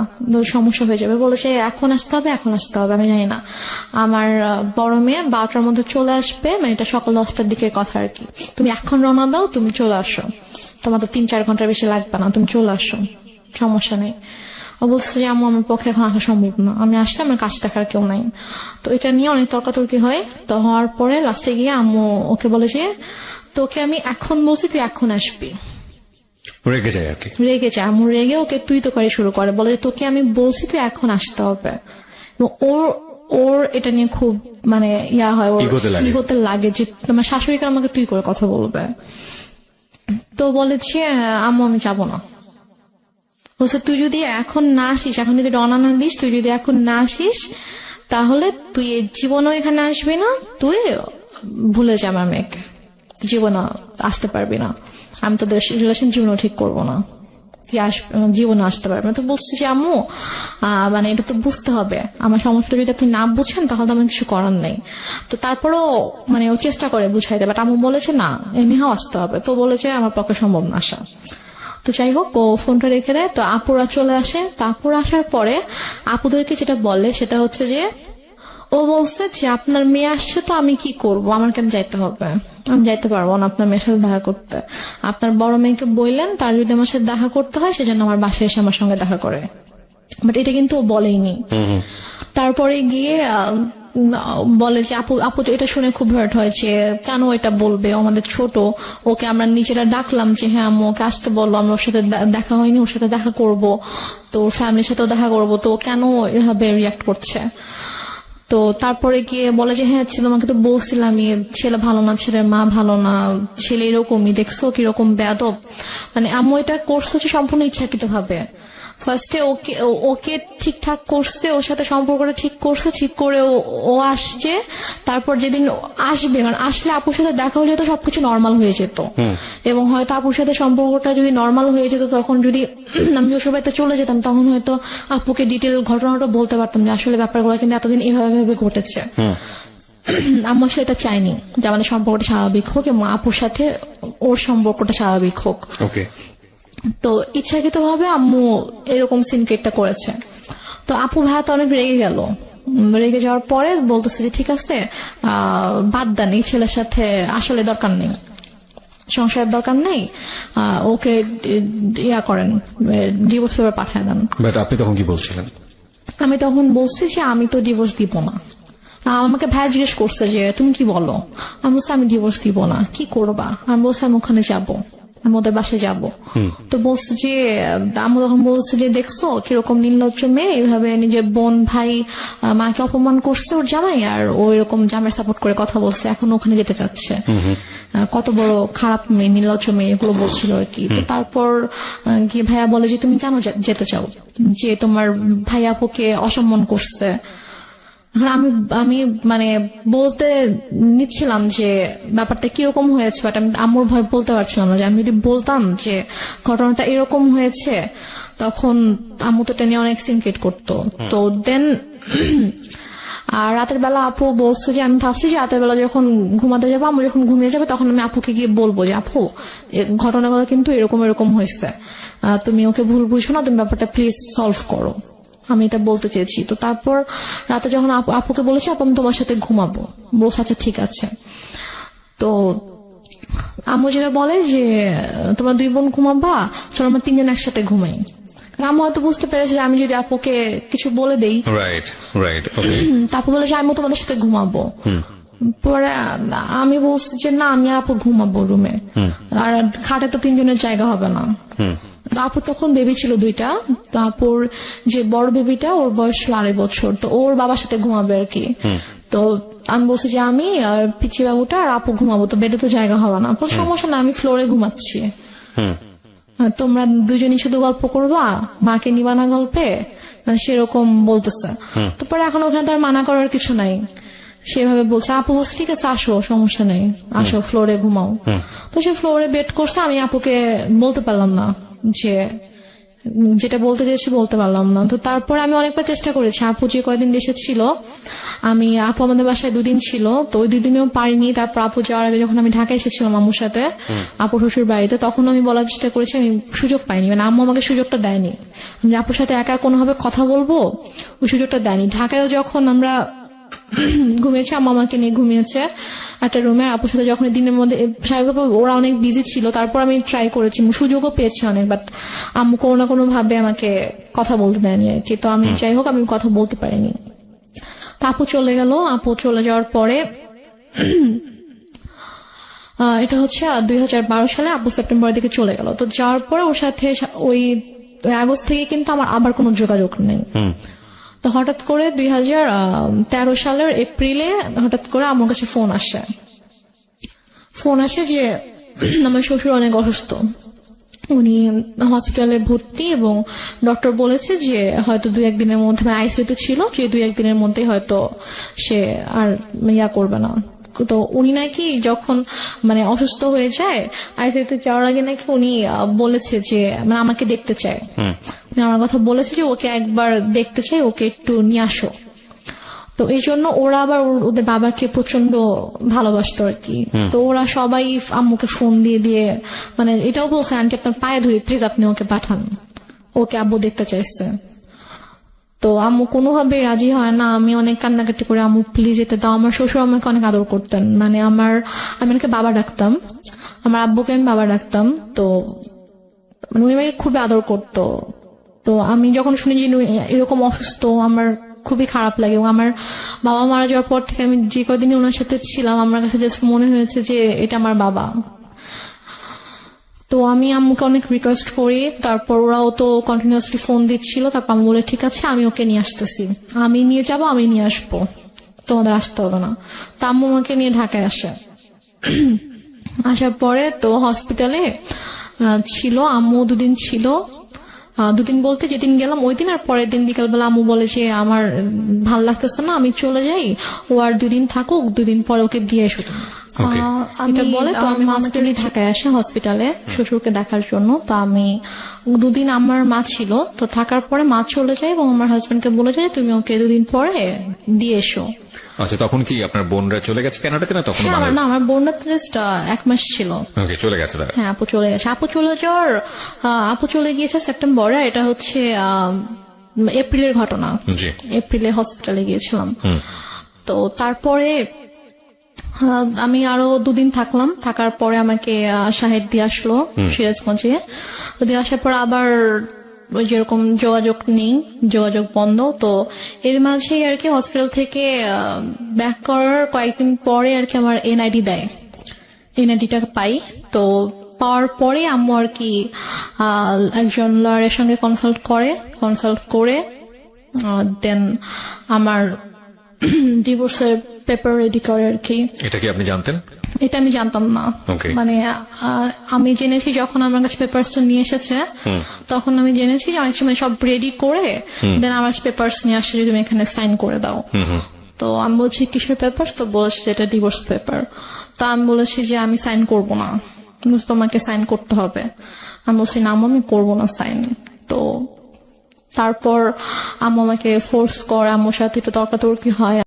সমস্যা হয়ে যাবে। বলেছে এখন আসতে হবে, এখন আসতে হবে। আমি জানি না, আমার বড় মেয়ে 12টার মধ্যে চলে আসবে, মানে এটা সকাল 10টার দিকের কথা আর কি। তুমি এখন রওনা দাও, তুমি চলে আসো, তোমার তো 3-4 ঘন্টার বেশি লাগবে না, তুমি চলে আসো, সমস্যা নেই। ও বলছে যে আম্মু আমার পক্ষে এখন আসা সম্ভব না, আমি আসলে আমার কাজ দেখার কেউ নাই। তো এটা নিয়ে অনেক তর্কাতর্কি হয়। তো হওয়ার পরে লাস্টে গিয়ে আম্মু ওকে বলে যে তোকে আমি এখন বলছি তুই এখন আসবি, রেগে যায় আর কি, রেগে যায়। আম্মু রেগে ওকে তুই তো করে শুরু করে, বলে যে তোকে আমি বলছি তুই এখন আসতে হবে। এবং ওর এটা নিয়ে খুব মানে ইয়া হয়, ওর ইগোতে লাগে যে তোমার শাশুড়িকে আমাকে তুই করে কথা বলবে। তো বলে যে আম্মু আমি যাবো না। বলছে তুই যদি এখন না আসিস, এখন যদি রওনা না দিস, তুই যদি এখন না আসিস তাহলে তুই জীবনও এখানে আসবি না, তুই ভুলে যা আমার মেয়েকে, জীবনে আসতে পারবি না, আমি তোদের রিলেশন জীবনও ঠিক করবো না, তুই আসবে জীবনে আসতে পারবি না। তো বলছি যে আম্মু মানে এটা তো বুঝতে হবে, আমার সমস্যাটা যদি আপনি না বুঝেন তাহলে আমার কিছু করার নেই। তো তারপরও মানে ও চেষ্টা করে বুঝাইতে, বাট আম্মু বলেছে না এমনিও আসতে হবে। তো বলেছে আমার পক্ষে সম্ভব না আসা। তো যাই হোক ও ফোনটা রেখে দেয়। তো আপুরা চলে আসে। তো আপুরা আসার পরে আপুদেরকে যেটা বলে সেটা হচ্ছে যে ও বলছে যে আপনার মেয়ে আসছে, তো আমি কি করব, আমার কেন যাইতে হবে, আমি যাইতে পারবো না আপনার মেয়ের সাথে দেখা করতে। আপনার বড় মেয়েকে বললেন তার যদি আমার সাথে দেখা করতে হয় সেজন্য আমার বাসায় এসে আমার সঙ্গে দেখা করে, বাট এটা কিন্তু ও বলেইনি। তারপরে গিয়ে বলে যে আপু তো এটা শুনে খুব হার্ট হয় যে কেন এটা বলবে, আমাদের ছোট, ওকে আমরা নিজেরা ডাকলাম যে হ্যাঁ আম্মু ওকে আসতে বললো, আমরা ওর সাথে দেখা হয়নি, ওর সাথে দেখা করব, তো ওর ফ্যামিলির সাথেও দেখা করব, তো কেন এভাবে রিয়াক্ট করছে। তো তারপরে গিয়ে বলে যে হ্যাঁ তোমাকে তো বলছিলাম ছেলে ভালো না, ছেলের মা ভালো না, ছেলে এরকমই, দেখছো কিরকম বেয়াদব। মানে আম্মু এটা করছে যে সম্পূর্ণ ইচ্ছাকৃত ভাবে। ফার্স্টে ওকে ঠিকঠাক করছে, ওর সাথে সম্পর্কটা ঠিক করছে, ঠিক করে ও আসছে। তারপর যেদিন আসবে, মানে আসলে আপুর সাথে দেখা হলে তো সবকিছু নর্মাল হয়ে যেত, এবং হয়তো আপুর সাথে সম্পর্কটা যদি নর্মাল হয়ে যেত, তখন যদি আমি ওর বাড়িতে চলে যেতাম তখন হয়তো আপুকে ডিটেল ঘটনাটা বলতে পারতাম যে আসলে ব্যাপারগুলো কিন্তু এতদিন এভাবে ঘটেছে। আম্মু আসলে এটা চাইনি যে আমাদের সম্পর্কটা স্বাভাবিক হোক এবং আপুর সাথে ওর সম্পর্কটা স্বাভাবিক হোক। তো ইচ্ছাকৃত ভাবে আম্মু এরকম সিনক্রেটটা করেছে। তো আপু ভাইয়া তো অনেক রেগে গেল। রেগে যাওয়ার পরে বলতেছে যে ঠিক আছে বাদ দেন, এই ছেলের সাথে আসলে দরকার নেই, সংসারের দরকার নেই, ওকে ইয়া করেন, ডিভোর্স পেপার পাঠিয়ে দেন। বাট আপনি তখন কি বলছিলেন? আমি তখন বলছি যে আমি তো ডিভোর্স দিব না। আমাকে ভাই জিজ্ঞেস করছে যে তুমি কি বলো, আমি বলছি আমি ডিভোর্স দিব না, কি করবা? আমি বলছি আমি ওখানে যাবো, আমি ওদের বাসায় যাবো। তো বলছে যে আমি তখন বলছি যে দেখছো কিরকম নির্লজ্জ মেয়ে, এইভাবে নিজের বোন ভাই মাকে অপমান করছে ওর জামাই, আর ও এরকম জামাই সাপোর্ট করে কথা বলছে, এখন ওখানে যেতে চাচ্ছে, কত বড় খারাপ মেয়ে, নির্লজ্জ মেয়ে, এগুলো বলছিল আর কি। তো তারপর গিয়ে ভাইয়া বলে যে তুমি কেন যেতে চাও, যে তোমার ভাই আপুকে অসম্মান করছে। আমি আমি মানে বলতে নিচ্ছিলাম যে ব্যাপারটা কিরকম হয়েছে, বাট আমি আম্মুর ভয় বলতে পারছিলাম না। যে আমি যদি বলতাম যে ঘটনাটা এরকম হয়েছে, তখন আম্মু তো টেনে অনেক সিনক্রেট করতো। তো দেন আর রাতের বেলা আপু বলছে যে আমি ভাবছি যে রাতের বেলা যখন ঘুমাতে যাবো, আম্মু যখন ঘুমিয়ে যাবে, তখন আমি আপুকে গিয়ে বলবো যে আপু ঘটনাগুলো কিন্তু এরকম এরকম হয়েছে, তুমি ওকে ভুল বুঝো না, তুমি ব্যাপারটা প্লিজ সলভ করো, আমি এটা বলতে চেয়েছি। তো তারপর রাতে যখন আপুকে বলেছি আপু আমি তোমার সাথে ঘুমাবো, বলছে আচ্ছা ঠিক আছে। তো আম্মু যেটা বলে যে তোমরা 2 বোন ঘুমাবা, চলো আমরা 3 জন একসাথে ঘুমাই। আম্মু হয়তো বুঝতে পেরেছে যে আমি যদি আপুকে কিছু বলে দেই, রাইট রাইট, তারপর বলে যে আমি তোমাদের সাথে ঘুমাবো। পরে আমি বলছি যে না, আমি আর আপু ঘুমাবো রুমে, আর খাটে তো 3 জনের জায়গা হবে না। আপুর তখন বেবি ছিল 2টা, তারপর যে বড় বেবিটা ওর বয়স ছিল 2.5 বছর, তো ওর বাবার সাথে ঘুমাবে আর কি। তো আমি বলছি যে আমি আর পিচি বাবুটা আর আপু ঘুমাবো, তো বেডে তো জায়গা হবে না। সমস্যা না, আমি ফ্লোরে ঘুমাচ্ছি, তোমরা 2 জনই শুধু গল্প করবা, মাকে নিবা না গল্পে, সেরকম বলতেছে। তারপরে এখন ওখানে তো আর মানা করার কিছু নাই, সেভাবে বলছে। আপু বলছে ঠিক আছে আসো, সমস্যা নেই, আসো ফ্লোরে ঘুমাও। তো সে ফ্লোরে বেড করছে, আমি আপুকে বলতে পারলাম না, যে যেটা বলতে চেয়েছি বলতে পারলাম না। তো তারপরে আমি অনেকবার চেষ্টা করেছি, আপু যে কয়দিন দেশে ছিল, আপু আমাদের বাসায় 2 দিন ছিল, তো ওই 2 দিনেও পারিনি। তারপর আপু যাওয়ার আগে যখন আমি ঢাকায় এসেছিলাম আম্মুর সাথে আপুর শ্বশুর বাড়িতে, তখন আমি বলার চেষ্টা করেছি, আমি সুযোগ পাইনি, মানে আম্মু আমাকে সুযোগটা দেয়নি, আমি আপুর সাথে একা কোনোভাবে কথা বলবো, ওই সুযোগটা দেয়নি। ঢাকায়ও যখন আমরা ঘুমিয়েছি, আম্মু আমাকে নিয়ে ঘুমিয়েছে একটা রুমে, আপুর সাথে যখন দিনের মধ্যে স্বাভাবিকভাবে ওরা অনেক বিজি ছিল, তারপর আমি ট্রাই করেছি, সুযোগও পেয়েছি অনেক, বাট আম্মু কোনো না কোনো ভাবে আমাকে কথা বলতে দেয়নি আর কি। তো আমি যাই হোক আমি কথা বলতে পারিনি। তো আপু চলে গেল, আপু চলে যাওয়ার পরে এটা হচ্ছে 2012 সালে আপু সেপ্টেম্বরের দিকে চলে গেল। তো যাওয়ার পরে ওর সাথে ওই আগস্ট থেকে কিন্তু আমার আবার কোনো যোগাযোগ নেই। তো হঠাৎ করে 2013 সালের এপ্রিলে হঠাৎ করে আমার কাছে ফোন আসে যে আমার শ্বশুর অনেক অসুস্থ, উনি হসপিটালে ভর্তি, এবং ডক্টর বলেছে যে হয়তো 2-1 দিনের মধ্যে, মানে আইসিইউতে ছিল, যে 2-1 দিনের মধ্যে হয়তো সে আর ইয়া করবে না। তো উনি নাকি যখন মানে অসুস্থ হয়ে যায়, আইসিইউতে যাওয়ার আগে নাকি উনি বলেছে যে মানে আমাকে দেখতে চায়, আমার কথা বলেছে যে ওকে একবার দেখতে চাই, ওকে একটু নিয়ে আসো। তো এই জন্য ওরা আবার ওদের বাবাকে প্রচন্ড ভালোবাসতো আর কি। তো ওরা সবাই আম্মুকে ফোন দিয়ে মানে এটাও বলছে, আন্টি আপনার পায়ে ধরি প্লিজ আপনি ওকে পাঠান, ওকে আব্বু দেখতে চাইছে। তো আম্মু কোনোভাবে রাজি হয় না, আমি অনেক কান্নাকাটি করে আম্মু প্লিজ যেতে দাও। আমার শ্বশুর আমাকে অনেক আদর করতেন, মানে আমি ওনাকে বাবা ডাকতাম, আমার আব্বুকে আমি বাবা ডাকতাম। তো মানে উনি আমাকে খুবই আদর করতো। তো আমি যখন শুনি যে এরকম অসুস্থ, আমার খুবই খারাপ লাগে। এবং আমার বাবা মারা যাওয়ার পর থেকে আমি যে কদিনই ওনার সাথে ছিলাম, আমার কাছে জাস্ট মনে হয়েছে যে এটা আমার বাবা। তো আমি আম্মুকে অনেক রিকোয়েস্ট করি, তারপর ওরাও তো কন্টিনিউয়াসলি ফোন দিচ্ছিল। তারপর আমি বলে ঠিক আছে আমি ওকে নিয়ে আসতেছি, আমি নিয়ে যাবো, আমি নিয়ে আসবো, তোমাদের আসতে হবে না। তো আম্মু আমাকে নিয়ে ঢাকায় আসার পরে তো হসপিটালে ছিল আম্মু 2 দিন ছিল। 2 দিন বলতে যেদিন গেলাম ওই দিন, আর পরের দিন বিকালবেলা আম্মু বলে যে আমার ভাল লাগতেছে না, আমি চলে যাই, ও আর 2 দিন থাকুক, 2 দিন পরে ওকে দিয়ে এসো। এটা বলে তো আমি হসপিটালে ঢাকায় আসি, হসপিটালে শ্বশুরকে দেখার জন্য। তো আমি 2 দিন আমার মা ছিল, তো থাকার পরে মা চলে যায় এবং আমার হাজবেন্ডকে বলে যায় তুমি ওকে 2 দিন পরে দিয়ে এসো। আচ্ছা, তখন কি আপনার বোনরা চলে গেছে কানাডাতে না তখন? না, আমার বোনরা জাস্ট 1 মাস ছিল। ওকে, চলে গেছে তারা? হ্যাঁ, আপু চলে গেছে। আপু চলে গিয়েছে সেপ্টেম্বরে, এটা হচ্ছে এপ্রিলের ঘটনা। এপ্রিলে হসপিটালে গিয়েছিলাম। তো তারপরে আমি আরো 2 দিন থাকলাম, থাকার পরে আমাকে শাহেদ দিয়ে আসলো সিরাজগঞ্জে। তো দিয়ে আসার পর আবার ওই যেরকম যোগাযোগ বন্ধ। তো এর মাঝেই আর কি হসপিটাল থেকে ব্যাক করার কয়েকদিন পরে আর কি আমার এনআইডি দেয়, এনআইডিটা পাই। তো পাওয়ার পরে আম্মু আর কি একজন লয়ারের সঙ্গে কনসাল্ট করে দেন আমার ডিভোর্সের পেপার রেডি করে আর কি। এটা কি আপনি জানতেন? এটা আমি জানতাম না। Okay. মানে আমি জেনেছি যখন আমার কাছে পেপারসটা নিয়ে এসেছে, তখন আমি জেনেছি যে অনেক সময় সব রেডি করে দেন আমার পেপারস নিয়ে আসে, যদি তুমি এখানে সাইন করে দাও। তো আমি বলছি কিসের পেপার? তো বলেছি যে এটা ডিভোর্স পেপার। তো আমি বলেছি যে আমি সাইন করব না, তোমাকে সাইন করতে হবে। আমি বলছি না আম্মু, আমি করবো না সাইন। তো তারপর আম্মু আমাকে ফোর্স করে, আম্মুর সাথে একটু তর্কাতর্কি হয়।